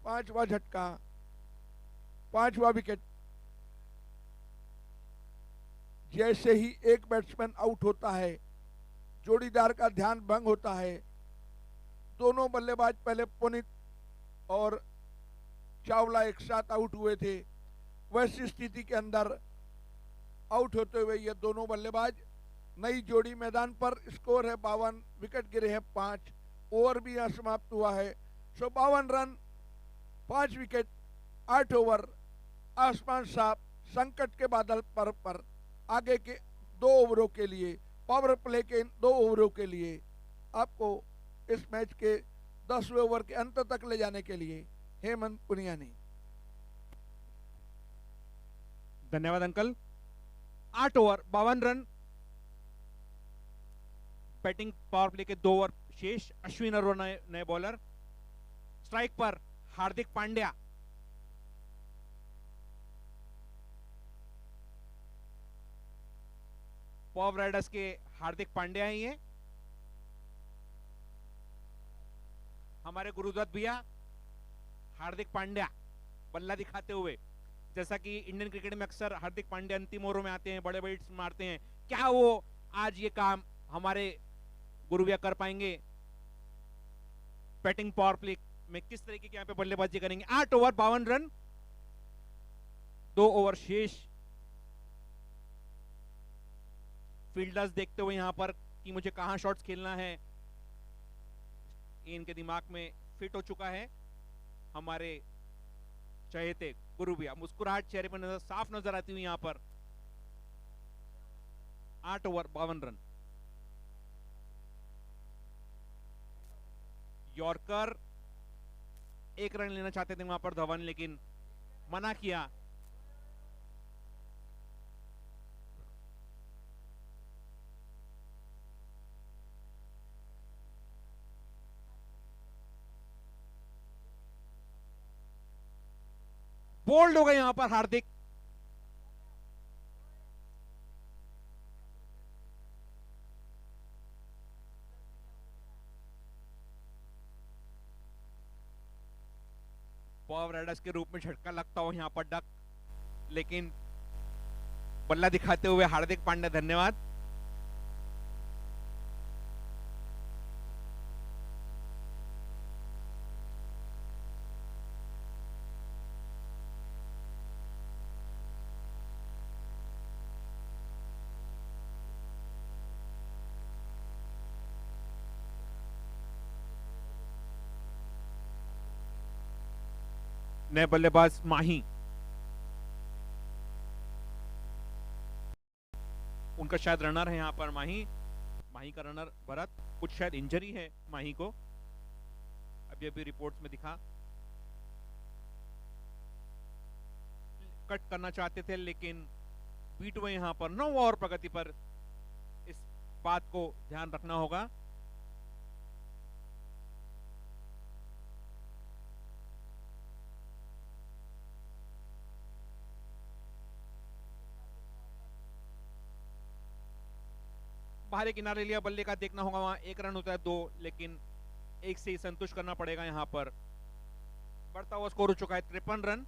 B: 5वां झटका, 5वां विकेट। जैसे ही एक बैट्समैन आउट होता है, जोड़ीदार का ध्यान भंग होता है। दोनों बल्लेबाज पहले पुनित और चावला एक साथ आउट हुए थे। वैसी स्थिति के अंदर आउट होते हुए ये दोनों बल्लेबाज नई जोड़ी मैदान पर। स्कोर है 52। विकेट गिरे हैं 5। ओवर भी यहां समाप्त हुआ है। 52 रन, 5 विकेट, 8 ओवर। आसमान साफ, संकट के बादल पर आगे के 2 ओवरों के लिए, पावर प्ले के 2 ओवरों के लिए आपको इस मैच के 10वें ओवर के अंत तक ले जाने के लिए हेमंत पुनियानी।
D: धन्यवाद uncle. 8 over 52 run. Batting power play के 2 ओवर शेष। अश्विन अरोड़ा नए बॉलर। स्ट्राइक पर हार्दिक पांड्या। पॉव राइडर्स के हार्दिक पांड्या ही हैं। हमारे गुरुदत्त भैया हार्दिक पांड्या बल्ला दिखाते हुए। जैसा कि इंडियन क्रिकेट में अक्सर हार्दिक पांड्या अंतिम ओवरों में आते हैं, बड़े बड़े हिट्स मारते हैं। क्या वो आज ये काम हमारे गुरु भैया कर पाएंगे? बैटिंग पावर प्ले में किस तरीके की यहाँ पे बल्लेबाजी करेंगे? 8 ओवर 52 रन, 2 ओवर शेष। फील्डर्स देखते हुए यहाँ पर कि मुझे कहां शॉट्स खेलना है, इनके दिमाग में फिट हो चुका है। हमारे चहेते गुरु भैया मुस्कुराहट चेहरे पर नजर साफ नजर आती हुई यहाँ पर। 8 ओवर 52 रन। यॉर्कर 1 रन लेना चाहते थे वहां पर धवन, लेकिन मना किया। बोल्ड हो गए यहां पर हार्दिक। पावर राइडर्स के रूप में झटका लगता हो यहां पर डक, लेकिन बल्ला दिखाते हुए हार्दिक पांड्या। धन्यवाद। नए बल्लेबाज माही, उनका शायद रनर है यहां पर माही का रनर भरत। कुछ शायद इंजरी है माही को, अभी अभी रिपोर्ट्स में दिखा। कट करना चाहते थे लेकिन बीट हुए यहां पर। 9 ओवर प्रगति पर इस बात को ध्यान रखना होगा। बाहरी किनारे लिया बल्ले का देखना होगा। वहां 1 रन होता है 2, लेकिन 1 से ही संतुष्ट करना पड़ेगा। यहां पर बढ़ता हुआ स्कोर हो चुका है 53 रन।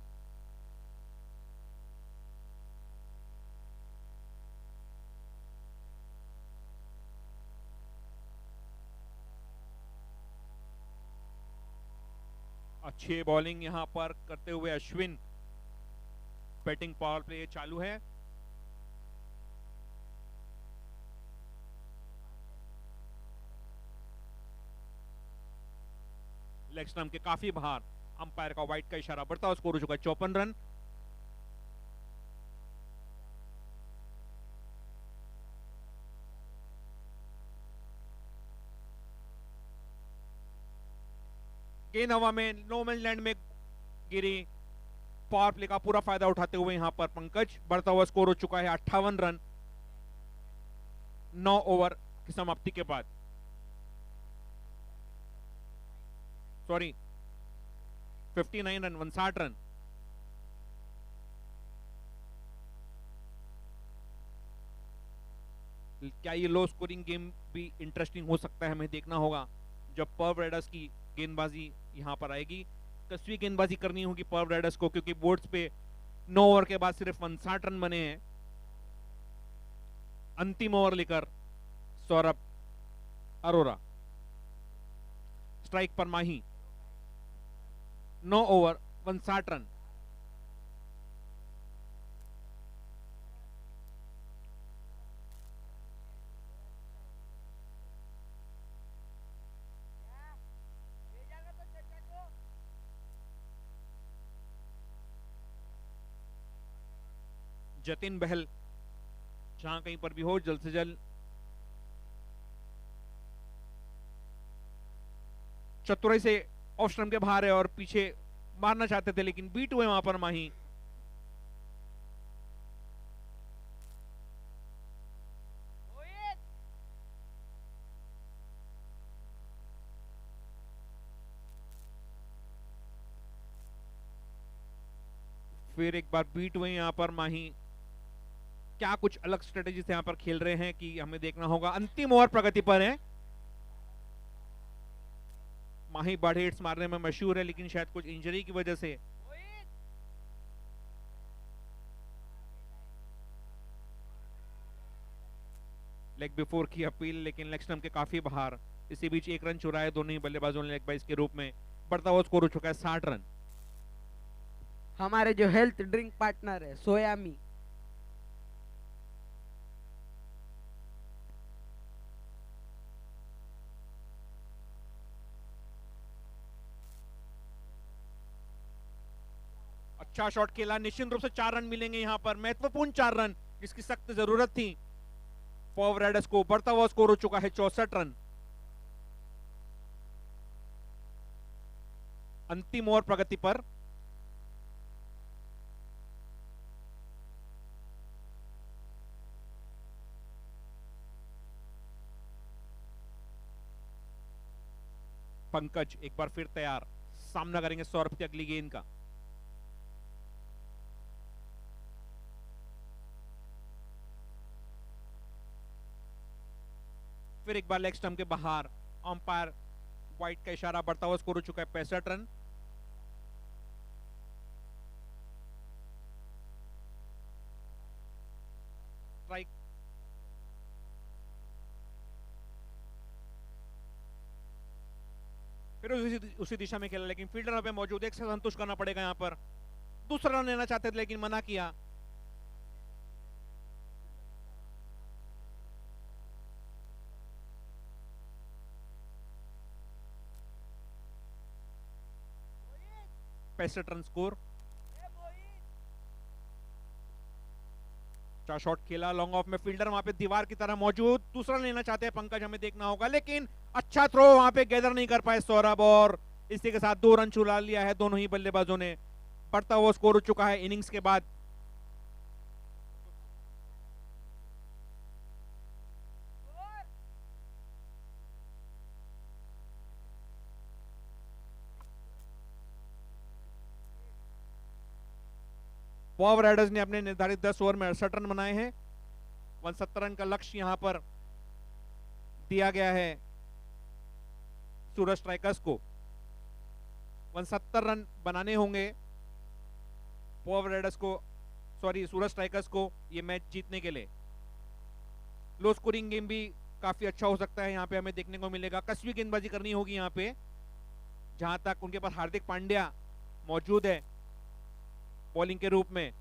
D: अच्छी बॉलिंग यहां पर करते हुए अश्विन। बैटिंग पावर प्ले चालू है। लेग स्टंप के काफी बाहर, अंपायर का वाइड का इशारा, बढ़ता हुआ स्कोर हो चुका है 54 रन। गेंद हवा में नो मैन लैंड में गिरी। पावर प्ले का पूरा फायदा उठाते हुए यहां पर पंकज, बढ़ता हुआ स्कोर हो चुका है 58 रन 9 ओवर की समाप्ति के बाद। Sorry 59 run 59 run. क्या ये लो स्कोरिंग गेम भी इंटरेस्टिंग हो सकता है, हमें देखना होगा जब पर्व राइडर्स की गेंदबाजी यहां पर आएगी। कसवी गेंदबाजी करनी होगी पर्व राइडर्स को, क्योंकि बोर्ड्स पे 9 ओवर के बाद सिर्फ 59 रन बने हैं। अंतिम ओवर लेकर सौरभ अरोरा, स्ट्राइक पर माही, 9 ओवर 59 रन। जतिन बहल जहां कहीं पर भी हो, जल्द से जल्द चतुराई से ऑफ स्टंप के बाहर है और पीछे मारना चाहते थे, लेकिन बीट हुए वहां पर माही। फिर एक बार बीट हुए यहां पर माही। क्या कुछ अलग स्ट्रेटेजी से यहां पर खेल रहे हैं कि हमें देखना होगा। अंतिम ओवर प्रगति पर है। माही बड़े हिट्स मारने में मशहूर है, लेकिन शायद कुछ इंजरी की वजह से लेग बिफोर की अपील, लेकिन लेग स्टंप के काफी बाहर। इसी बीच एक रन चुराए दोनों ही बल्लेबाजों ने लेग बाइस के रूप में। बढ़ता हुआ स्कोर हो चुका है 60 रन।
F: हमारे जो हेल्थ ड्रिंक पार्टनर है सोयामी,
D: अच्छा शॉट खेला, निश्चित रूप से 4 रन मिलेंगे यहां पर, महत्वपूर्ण 4 रन जिसकी सख्त जरूरत थी पॉवर राइडर्स को। बढ़ता हुआ स्कोर हो चुका है 64 रन। अंतिम ओवर प्रगति पर। पंकज एक बार फिर तैयार, सामना करेंगे सौरभ की अगली गेंद का। फिर एक बार लेग स्टंप के बाहर, अंपायर वाइड का इशारा, बढ़ता हुआ स्कोर हो चुका है 65 रन। स्ट्राइक फिर उसी दिशा में खेला, लेकिन फील्डर पे मौजूद, एक से संतुष्ट करना पड़ेगा यहां पर। दूसरा रन लेना चाहते थे लेकिन मना किया। Run score. अच्छा शॉट खेला लॉन्ग ऑफ में, फील्डर वहां पे दीवार की तरह मौजूद। दूसरा लेना चाहते हैं पंकज, हमें देखना होगा, लेकिन अच्छा थ्रो वहां पे गैदर नहीं कर पाए सौरभ, और इसी के साथ 2 रन चुरा लिया है दोनों ही बल्लेबाजों ने। बढ़ता हुआ स्कोर हो चुका है इनिंग्स के बाद। पॉवर राइडर्स ने अपने निर्धारित 10 ओवर में 68 रन बनाए हैं। 170 रन का लक्ष्य यहां पर दिया गया है सूरज स्ट्राइकर्स को। 170 रन बनाने होंगे पॉवर राइडर्स को, सॉरी सूरज स्ट्राइकर्स को, ये मैच जीतने के लिए। लो स्कोरिंग गेम भी काफी अच्छा हो सकता है, यहां पे हमें देखने को मिलेगा। कसवी गेंदबाजी करनी होगी यहां पे। जहां तक उनके पास हार्दिक पांड्या मौजूद है बॉलिंग के रूप में।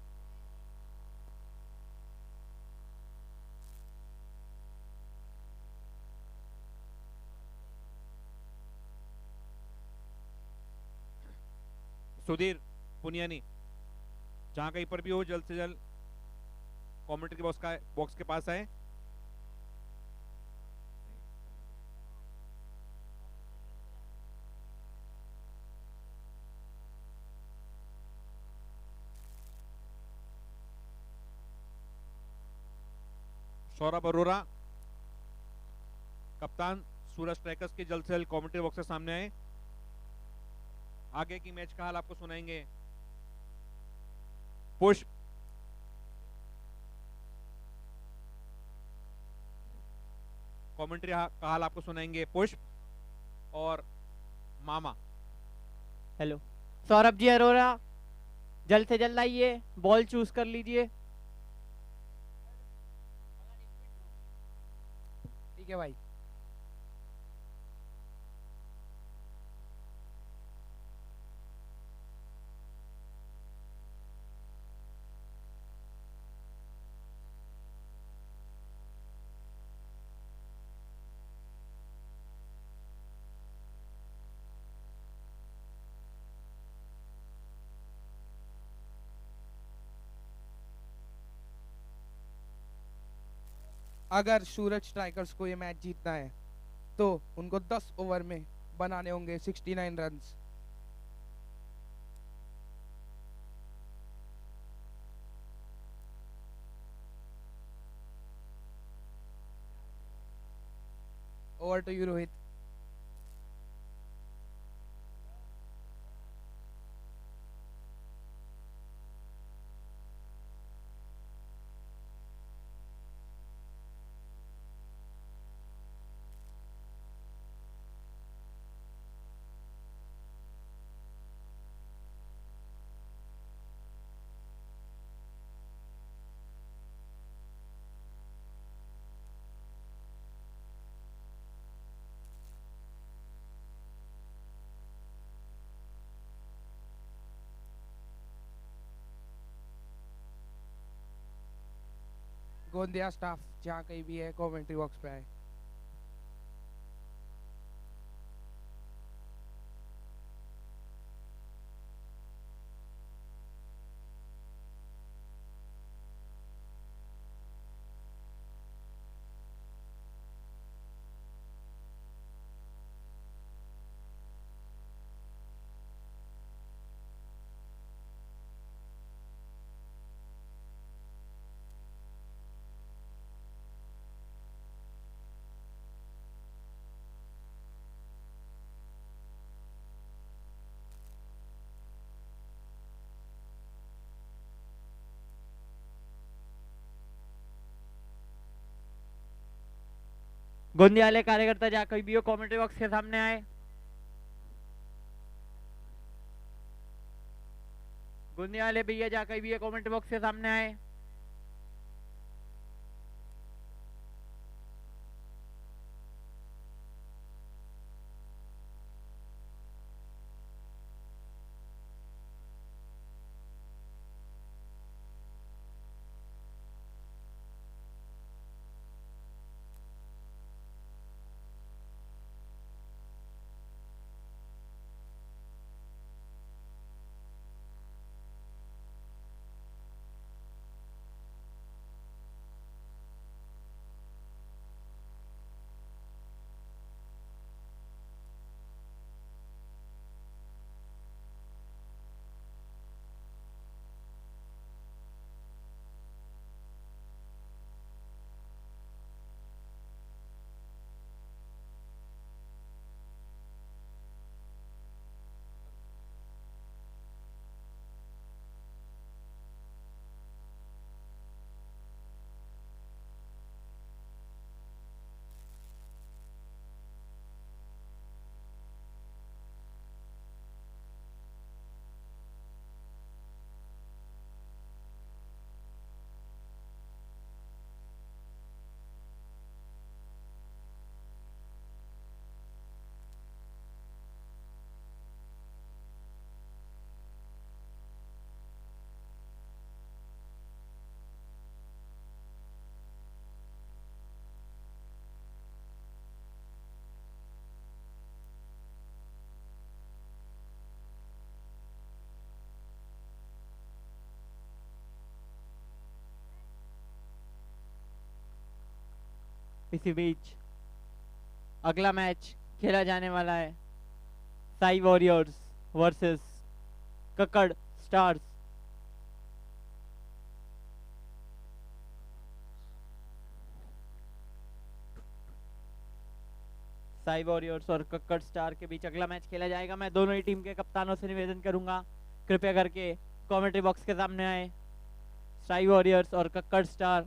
D: सुधीर पुनियानी जहां कहीं पर भी हो जल्द से जल्द कमेंट्री बॉक्स के पास आए। सौरभ अरोरा कप्तान सूरज स्ट्राइकर्स के जल्द से जल्द कमेंट्री बॉक्स के सामने आए। आगे की मैच का हाल आपको सुनाएंगे। पुष्प कमेंट्री का हाल आपको सुनाएंगे पुष्प और मामा।
A: हेलो सौरभ जी अरोरा, जल्द से जल्द आइए, बॉल चूज कर लीजिए।
F: ठीक है भाई। अगर सूरज स्ट्राइकर्स को ये मैच जीतना है तो उनको 10 ओवर में बनाने होंगे 69 runs. Over to you Rohit. Gondia staff जहाँ कहीं भी है कमेंट्री बॉक्स पे आए।
A: गोंदिया वाले कार्यकर्ता जहाँ कहीं भी हो कमेंट्री बॉक्स के सामने आए। गोंदिया वाले भैया जहाँ कहीं भी है कमेंट्री बॉक्स के सामने आए। इसी बीच अगला मैच खेला जाने वाला है Sai warriors versus Kakkar stars. Sai warriors और कक्कड़ स्टार के बीच अगला मैच खेला जाएगा। मैं दोनों ही टीम के कप्तानों से निवेदन करूंगा कृपया करके कमेंट्री बॉक्स के सामने आए। साई वॉरियर्स और कक्कड़ स्टार।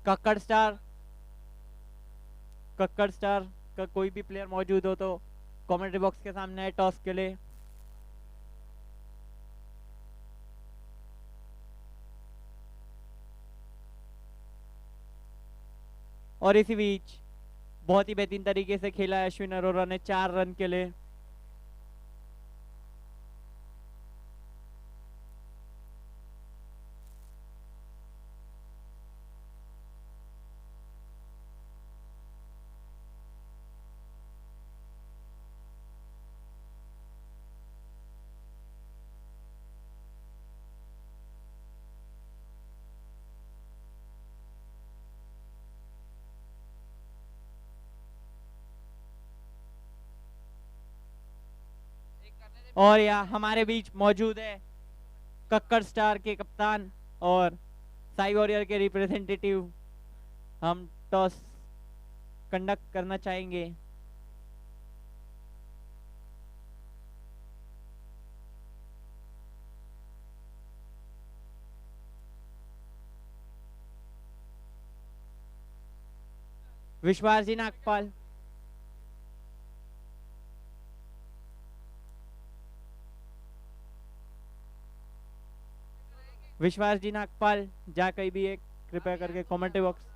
A: कक्कड़ स्टार का कोई भी प्लेयर मौजूद हो तो कमेंट्री बॉक्स के सामने है टॉस के लिए। और इसी बीच बहुत ही बेहतरीन तरीके से खेला है अश्विन अरोरा ने 4 रन के लिए। और यहाँ हमारे बीच मौजूद है कक्कड़ स्टार के कप्तान और साई वॉरियर के रिप्रेजेंटेटिव। हम टॉस कंडक्ट करना चाहेंगे। विश्वास जी नागपाल। विश्वास जी नागपाल जा कहीं भी एक कृपया करके कमेंट्री बॉक्स।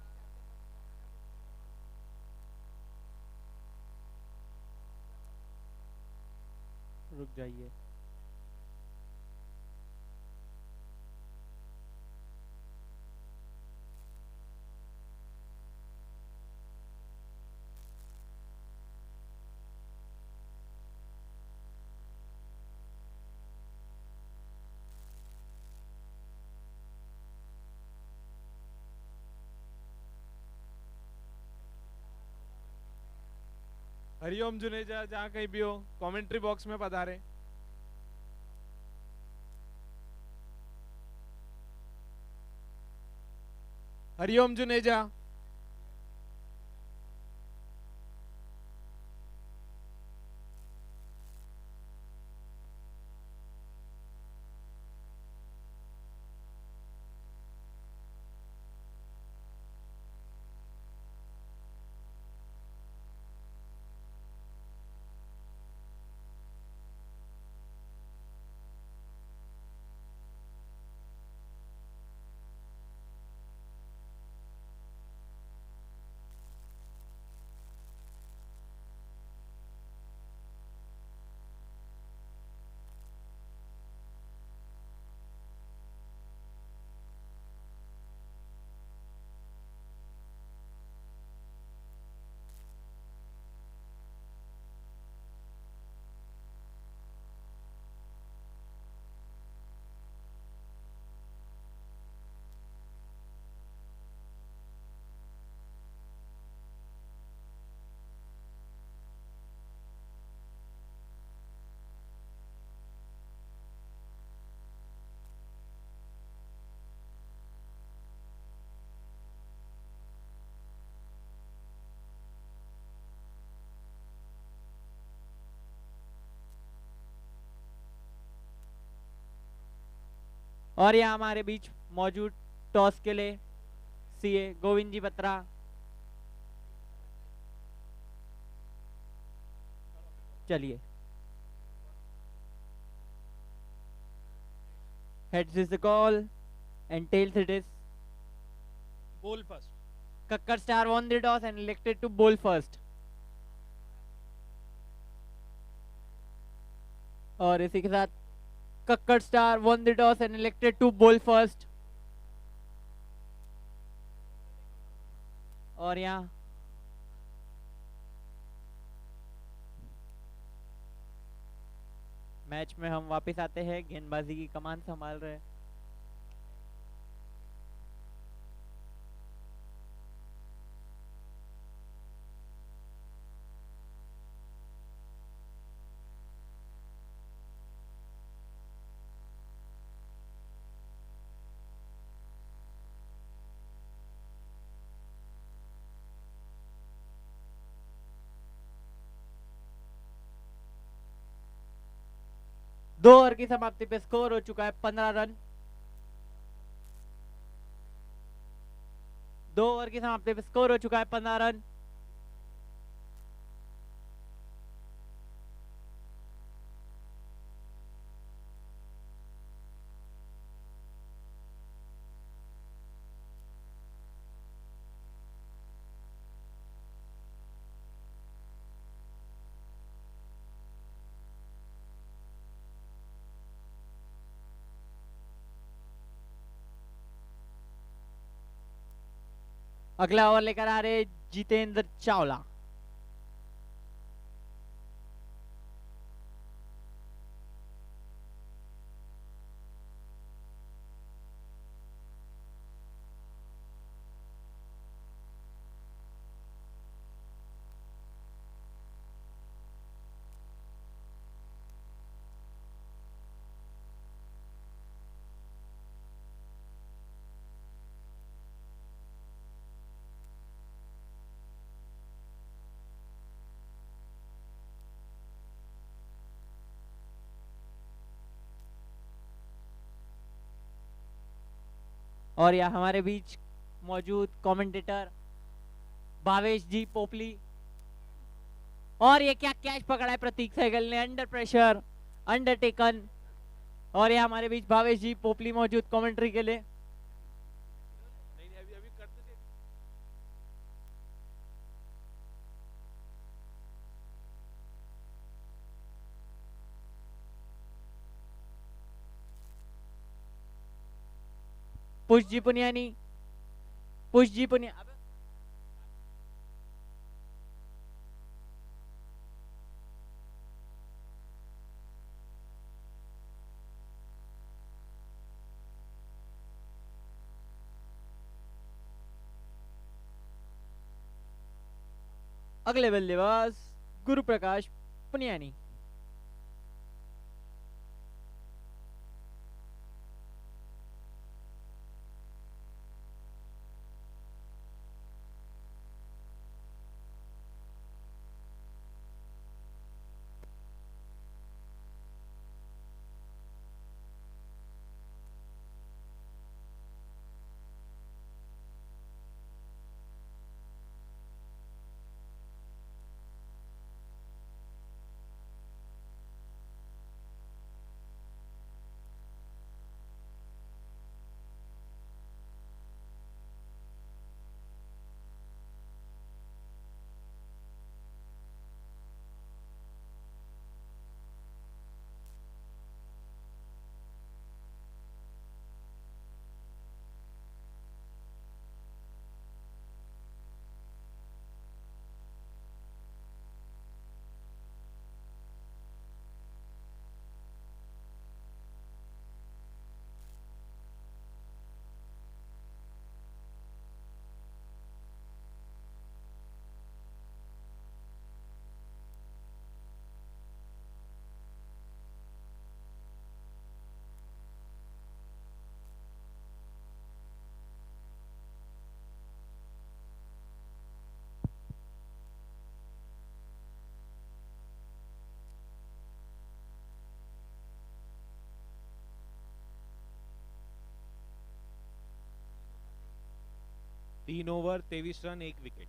A: रुक जाइए।
G: हरिओम जुनेजा जहाँ कहीं भी हो कमेंट्री बॉक्स में पधारे। हरिओम जुनेजा।
A: और यहाँ हमारे बीच मौजूद टॉस के लिए सीए गोविंद जी बत्रा। चलिए। Heads is the call and tails it is
G: बोल first.
A: Kakkar Star won the toss and elected to bowl first. और इसी के साथ Kakkar star won the toss and elected to bowl first. और यहाँ मैच में हम वापस आते हैं, गेंदबाजी की कमान संभाल रहे हैं। दो ओवर की समाप्ति पे स्कोर हो चुका है 15 रन। 2 ओवर की समाप्ति पे स्कोर हो चुका है 15 रन। अगला ओवर लेकर आ रहे जितेंद्र चावला। और यह हमारे बीच मौजूद कमेंटेटर भावेश जी पोपली। और ये क्या कैच पकड़ा है प्रतीक सहगल ने, अंडर प्रेशर, अंडरटेकन। और ये हमारे बीच भावेश जी पोपली मौजूद कमेंट्री के लिए। पुष्प जी पुनियानी, पुष्प जी पुनिया अगले बल्लेबाज गुरु प्रकाश पुनियानी।
D: तीन ओवर 23 रन 1 विकेट।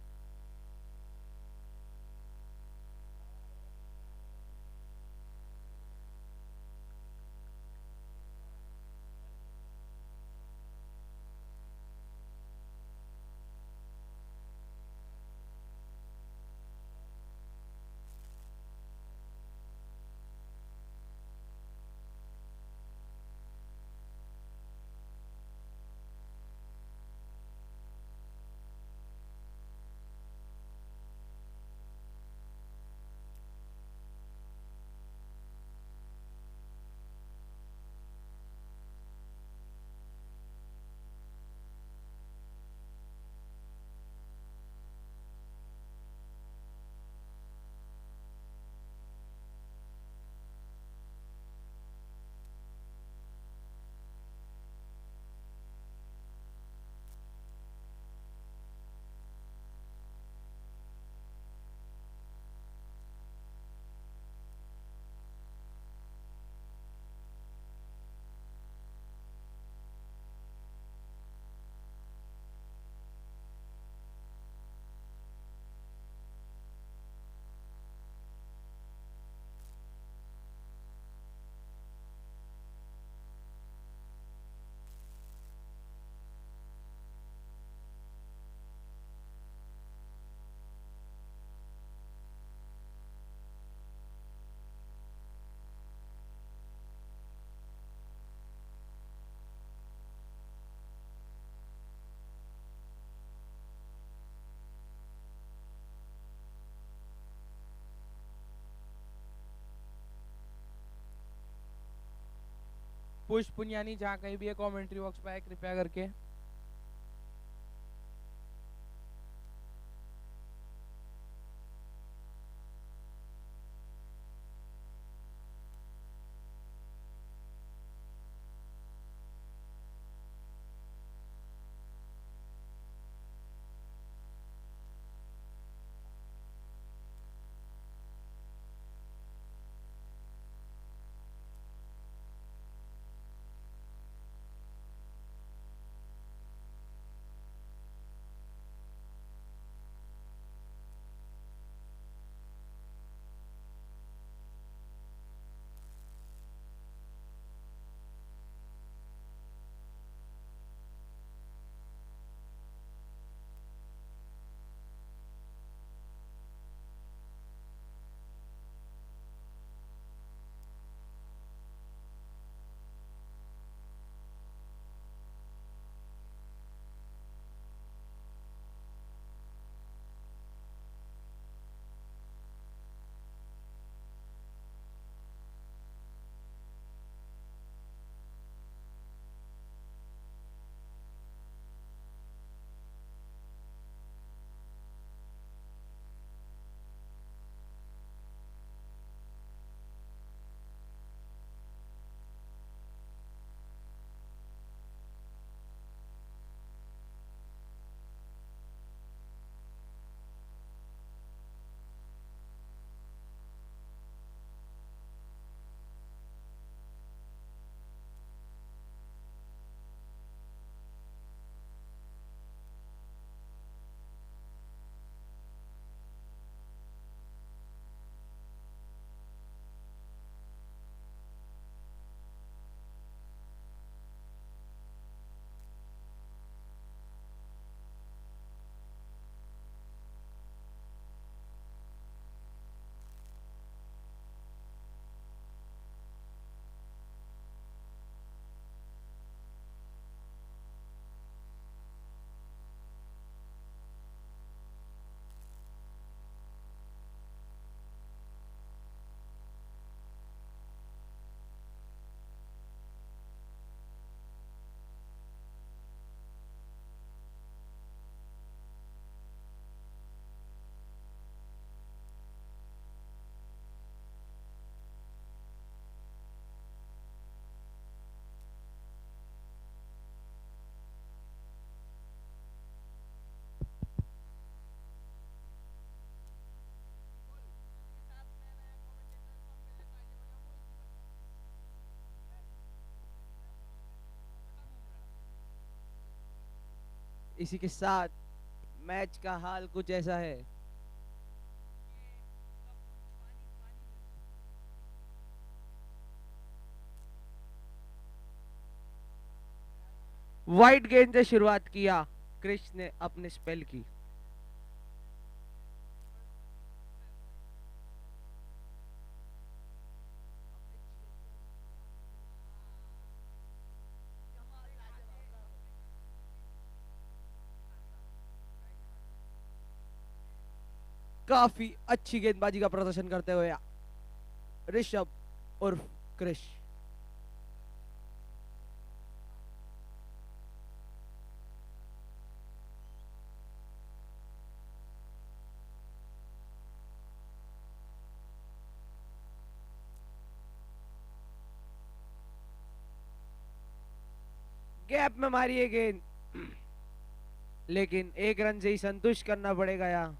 F: पुष्प पुनियानी जहाँ कहीं भी है कमेंट्री बॉक्स पे आए कृपया करके।
H: इसी के साथ मैच का हाल कुछ ऐसा है। वाइट गेंद से शुरुआत किया क्रिश ने अपने स्पेल की। काफी अच्छी गेंदबाजी का प्रदर्शन करते हुए ऋषभ उर्फ क्रिश। गैप में मारी है गेंद, लेकिन एक रन से ही संतुष्ट करना पड़ेगा यहाँ।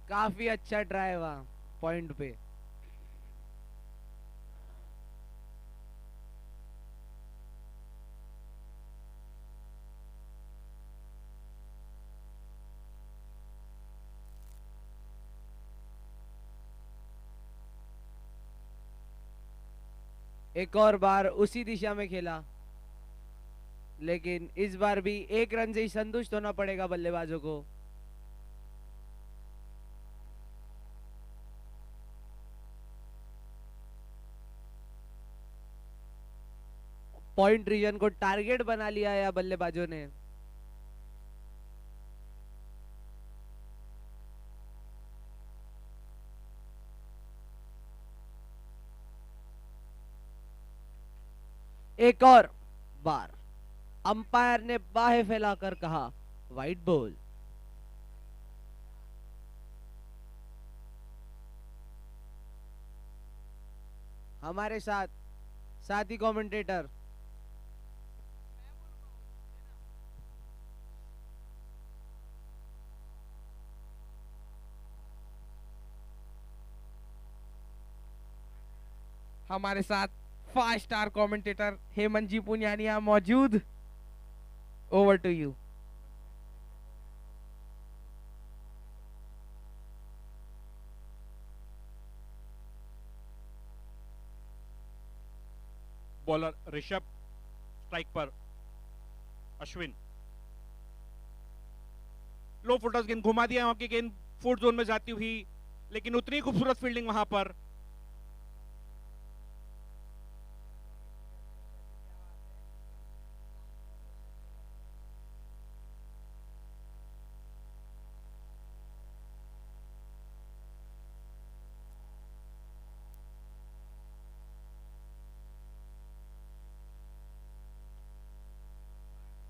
H: काफी अच्छा ट्राई वहां पॉइंट पे। एक और बार उसी दिशा में खेला, लेकिन इस बार भी एक रन से ही संतुष्ट होना पड़ेगा बल्लेबाजों को। पॉइंट रीजन को टारगेट बना लिया है बल्लेबाजों ने। एक और बार अंपायर ने बाहें फैलाकर कहा वाइड बॉल। हमारे साथ साथी कमेंटेटर
F: हमारे साथ 5 स्टार कमेंटेटर हेमंत जी पुनियानिया मौजूद। Over to you.
D: Bowler Rishabh, strike पर अश्विन। लो फुटर्स गेंद घुमा दिया, वहां की गेंद फुट जोन में जाती हुई, लेकिन उतनी खूबसूरत फील्डिंग वहां पर।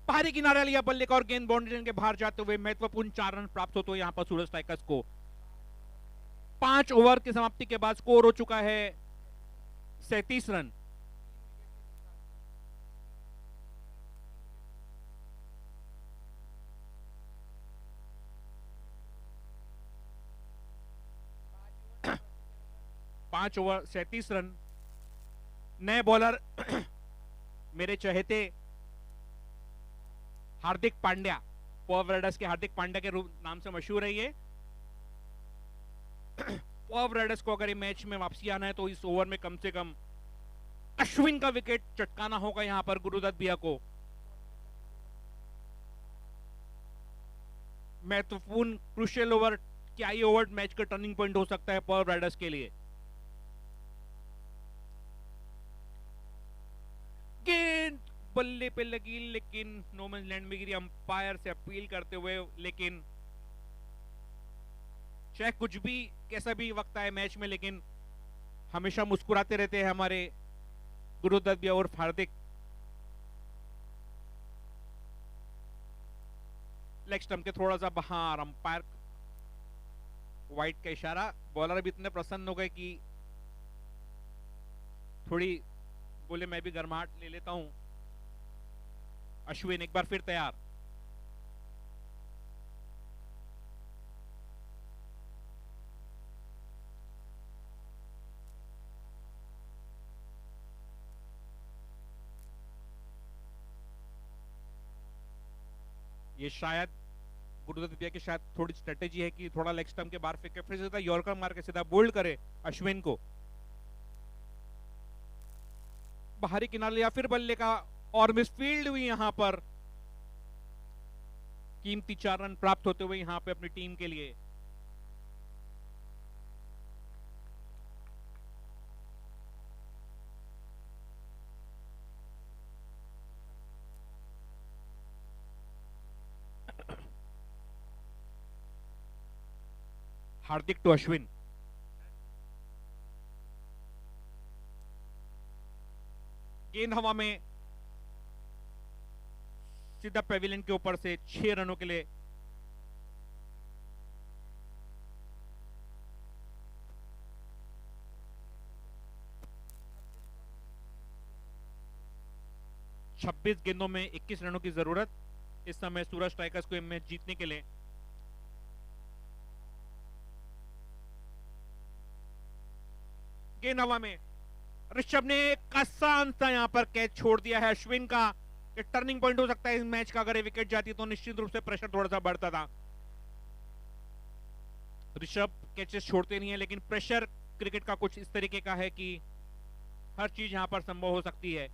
D: बाहरी किनारे लिया बल्ले का और गेंद बाउंड्री लाइन के बाहर जाते हुए महत्वपूर्ण 4 रन प्राप्त होते हुए यहां पर सूरज स्ट्राइकर्स को। 5 ओवर की समाप्ति के बाद स्कोर हो चुका है 37 रन। पांच ओवर 37 रन। नए बॉलर मेरे चहेते हार्दिक पांड्या, पॉवर राइडर्स के हार्दिक पांड्या के रूप नाम से मशहूर है ये। पॉवर राइडर्स को अगर ये मैच में वापसी आना है तो इस ओवर में कम से कम अश्विन का विकेट चटकाना होगा यहां पर गुरुदत्त भैया को। महत्वपूर्ण क्रूशियल ओवर, क्या ये ओवर मैच का टर्निंग पॉइंट हो सकता है पॉवर राइडर्स के लिए। गेंद बल्ले पे लगी लेकिन नोमैन्स लैंड में गिरी, अंपायर से अपील करते हुए। लेकिन चाहे कुछ भी कैसा भी वक्त आए मैच में, लेकिन हमेशा मुस्कुराते रहते हैं हमारे गुरुदत्त भैया और हार्दिक। लेग स्टंप के थोड़ा सा बाहर, अंपायर वाइड का इशारा। बॉलर भी इतने प्रसन्न हो गए कि थोड़ी बोले मैं भी गर्माहट ले लेता हूं। अश्विन एक बार फिर तैयार। ये शायद गुरुदत्त भैया की शायद थोड़ी स्ट्रेटेजी है कि थोड़ा लेग स्टंप के बाहर फेंके, फिर सीधा यॉर्कर मार के सीधा बोल्ड करे अश्विन को। बाहरी किनारे या फिर बल्ले का और मिसफील्ड हुई यहां पर। कीमती 4 रन प्राप्त होते हुए यहां पे अपनी टीम के लिए। हार्दिक टू अश्विन। गेंद हवा में सीधा पेविलियन के ऊपर से 6 रनों के लिए। छब्बीस गेंदों में 21 रनों की जरूरत इस समय सूरज स्ट्राइकर्स को मैच जीतने के लिए। गेंद हवा में, ऋषभ ने एक आसान सा यहां पर कैच छोड़ दिया है अश्विन का। ये टर्निंग पॉइंट हो सकता है इस मैच का। अगर ये विकेट जाती तो निश्चित रूप से प्रेशर थोड़ा सा बढ़ता था। ऋषभ कैचेस छोड़ते नहीं है, लेकिन प्रेशर क्रिकेट का कुछ इस तरीके का है कि हर चीज यहां पर संभव हो सकती है।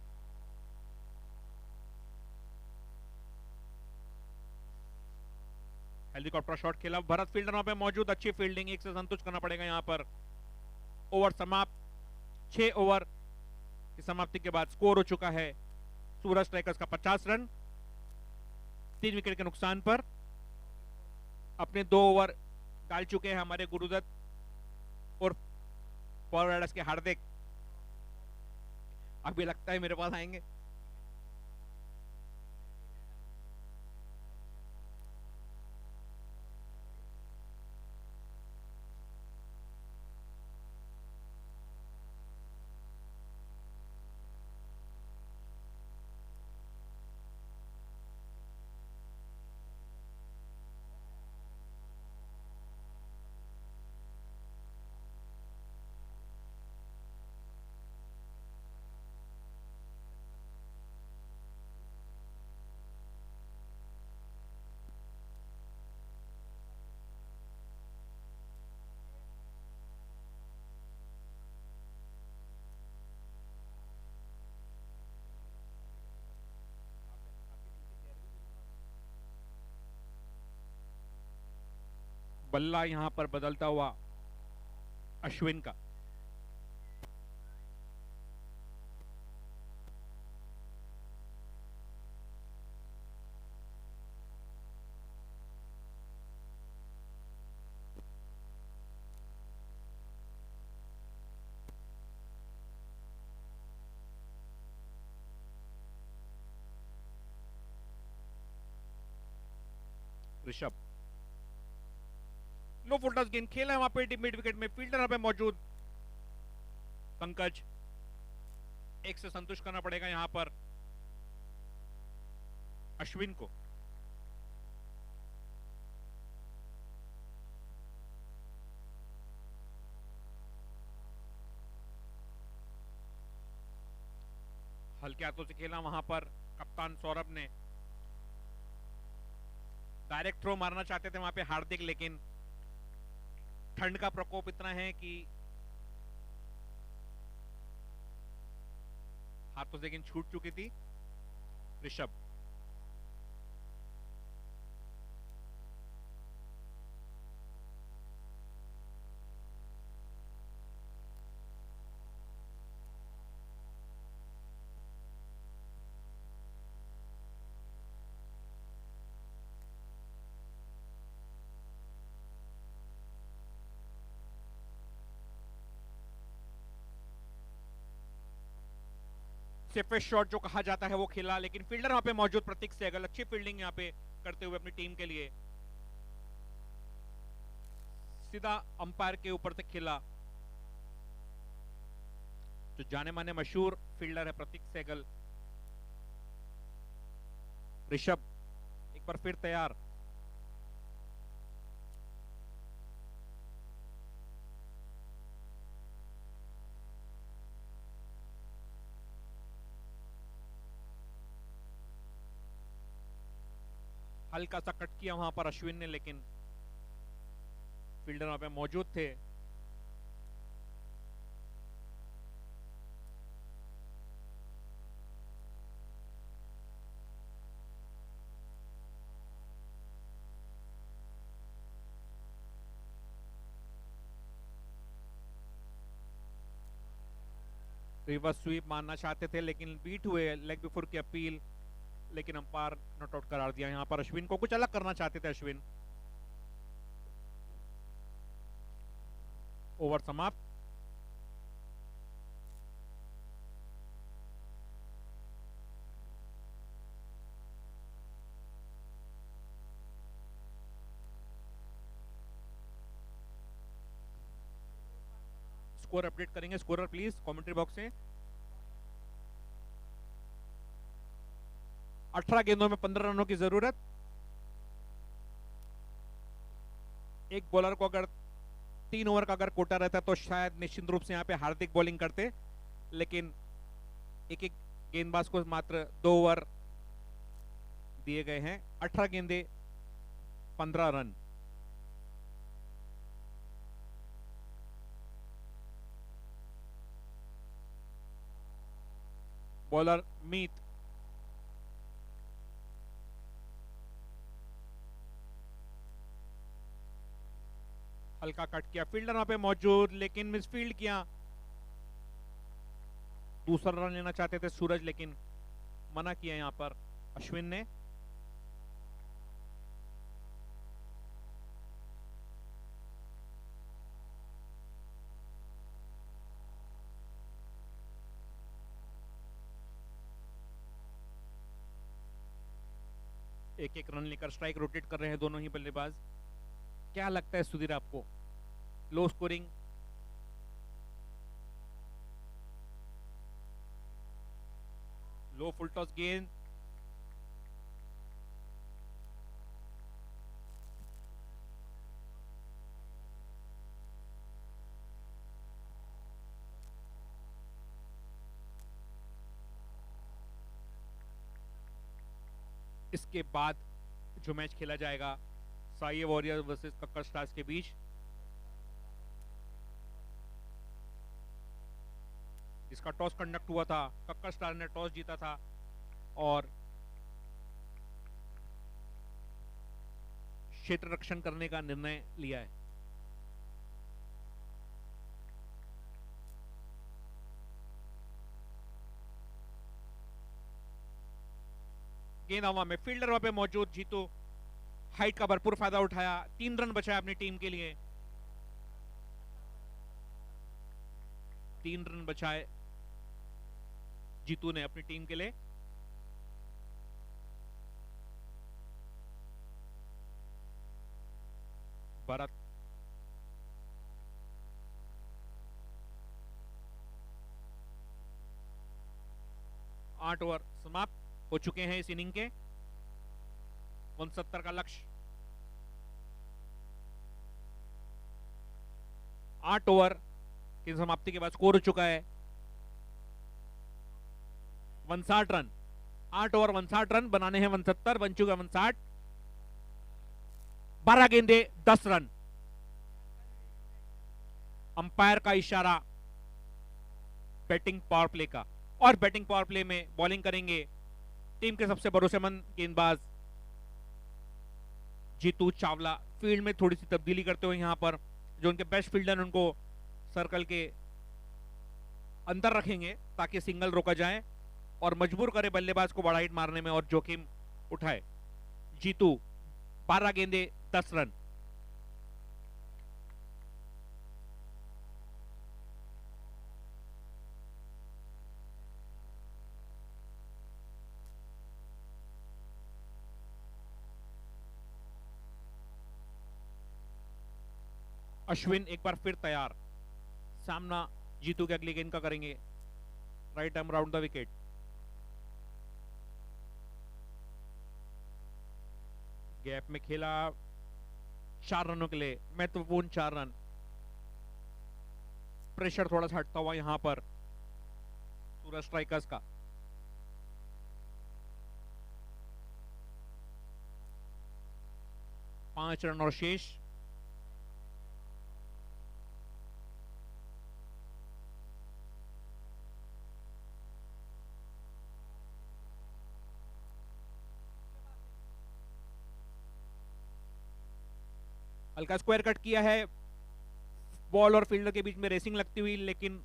D: हेलीकॉप्टर शॉट खेला, भरत फील्डर वहां पे मौजूद। अच्छी फील्डिंग, एक से संतुष्ट करना पड़ेगा यहां पर। ओवर समाप्त। 6 ओवर की समाप्ति के बाद स्कोर हो चुका है सूरज स्ट्राइकर्स का 50 रन। 3 विकेट के नुकसान पर अपने 2 ओवर डाल चुके हैं हमारे गुरुदत्त और पॉवर राइडर्स के हार्दिक। अभी लगता है मेरे पास आएंगे। बल्ला यहां पर बदलता हुआ अश्विन का। ऋषभ लो फुल टॉस गेंद खेला है वहां पे मिड विकेट में, फील्डर वहां पे मौजूद पंकज। एक से संतुष्ट करना पड़ेगा यहां पर अश्विन को। हल्के हाथों से खेला वहां पर कप्तान सौरभ ने। डायरेक्ट थ्रो मारना चाहते थे वहां पे हार्दिक, लेकिन ठंड का प्रकोप इतना है कि हाथों से गेंद छूट चुकी थी। ऋषभ सेफेस्ट शॉट जो कहा जाता है वो खेला, लेकिन फील्डर वहां पे मौजूद प्रतीक सहगल अच्छी फील्डिंग यहां पे करते हुए अपनी टीम के लिए सीधा अंपायर के ऊपर से खेला। जो जाने माने मशहूर फील्डर है प्रतीक सहगल। ऋषभ एक बार फिर तैयार। हल्का सा कट किया वहां पर अश्विन ने, लेकिन फील्डर वहां पे मौजूद थे। रिवर्स स्वीप मारना चाहते थे लेकिन बीट हुए लेग बिफोर की अपील, लेकिन अंपायर नॉट आउट करार दिया। यहां पर अश्विन को कुछ अलग करना चाहते थे अश्विन। ओवर समाप्त। स्कोर अपडेट करेंगे स्कोरर प्लीज कमेंट्री बॉक्स में। 18 गेंदों में 15 रनों की जरूरत। एक बॉलर को अगर 3 ओवर का अगर कोटा रहता तो शायद निश्चित रूप से यहां पे हार्दिक बॉलिंग करते, लेकिन एक एक गेंदबाज को मात्र 2 ओवर दिए गए हैं। 18 गेंदे 15 रन। बॉलर मीत हल्का कट किया, फील्डर वहां पे मौजूद लेकिन मिसफील्ड किया। दूसरा रन लेना चाहते थे सूरज, लेकिन मना किया यहां पर अश्विन ने। एक एक रन लेकर स्ट्राइक रोटेट कर रहे हैं दोनों ही बल्लेबाज। क्या लगता है सुधीर आपको, लो स्कोरिंग लो फुल टॉस गेंद इसके बाद जो मैच खेला जाएगा Sai warriors versus Kakkar stars के बीच, जिसका टॉस कंडक्ट हुआ था, कक्कर स्टार ने टॉस जीता था और क्षेत्र रक्षण करने का निर्णय लिया है। गेंद हवा में, फील्डर वहां पे मौजूद, जीतू हाइट का भरपूर फायदा उठाया, 3 रन बचाया अपनी टीम के लिए। 3 रन बचाए जीतू ने अपनी टीम के लिए। भारत 8 ओवर समाप्त हो चुके हैं इस इनिंग के। 69 का लक्ष्य। 8 ओवर की समाप्ति के बाद स्कोर हो चुका है 59 रन। 8 ओवर 59 रन, बनाने हैं 69, बन चुका 59। 12 गेंदे 10 रन। अंपायर का इशारा बैटिंग पावर प्ले का, और बैटिंग पावर प्ले में बॉलिंग करेंगे टीम के सबसे भरोसेमंद गेंदबाज जीतू चावला। फील्ड में थोड़ी सी तब्दीली करते हुए यहां पर जो उनके बेस्ट फील्डर उनको सर्कल के अंदर रखेंगे ताकि सिंगल रोका जाए और मजबूर करे बल्लेबाज को बड़ा हिट मारने में और जोखिम उठाए। जीतू 12 गेंदे 10 रन। अश्विन एक बार फिर तैयार, सामना जीतू के अगली गेंद का करेंगे। Right arm round the wicket. Gap में खेला 4 रनों के लिए, महत्वपूर्ण 4 रन। प्रेशर थोड़ा सा हटता हुआ यहां पर सूरज स्ट्राइकर्स का। पांच रन और शेष। हल्का स्क्वायर कट किया है, बॉल और फील्डर के बीच में रेसिंग लगती हुई, लेकिन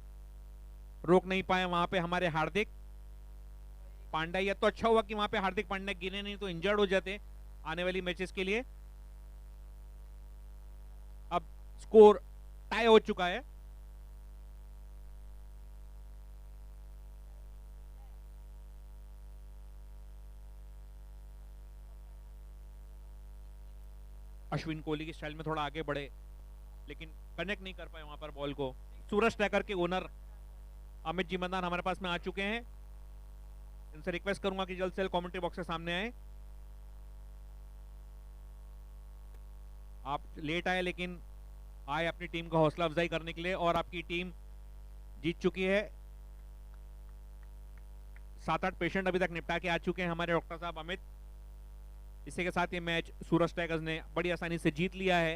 D: रोक नहीं पाए वहां पे हमारे हार्दिक पांड्या। या तो अच्छा हुआ कि वहां पे हार्दिक पांड्या गिरे नहीं तो इंजर्ड हो जाते आने वाली मैचेस के लिए। अब स्कोर टाई हो चुका है। अश्विन कोहली की स्टाइल में थोड़ा आगे बढ़े लेकिन कनेक्ट नहीं कर पाए वहां पर बॉल को। सूरज स्ट्राइकर के ओनर अमित जी मदान हमारे पास में आ चुके हैं। इनसे रिक्वेस्ट करूंगा कि जल्द से जल्द कमेंट्री बॉक्स के सामने आए। आप लेट आए लेकिन आए अपनी टीम का हौसला अफजाई करने के लिए, और आपकी टीम जीत चुकी है। 7-8 पेशेंट अभी तक निपटा के आ चुके हैं हमारे डॉक्टर साहब अमित। इसी के साथ ये मैच सूरज टाइगर्स ने बड़ी आसानी से जीत लिया है।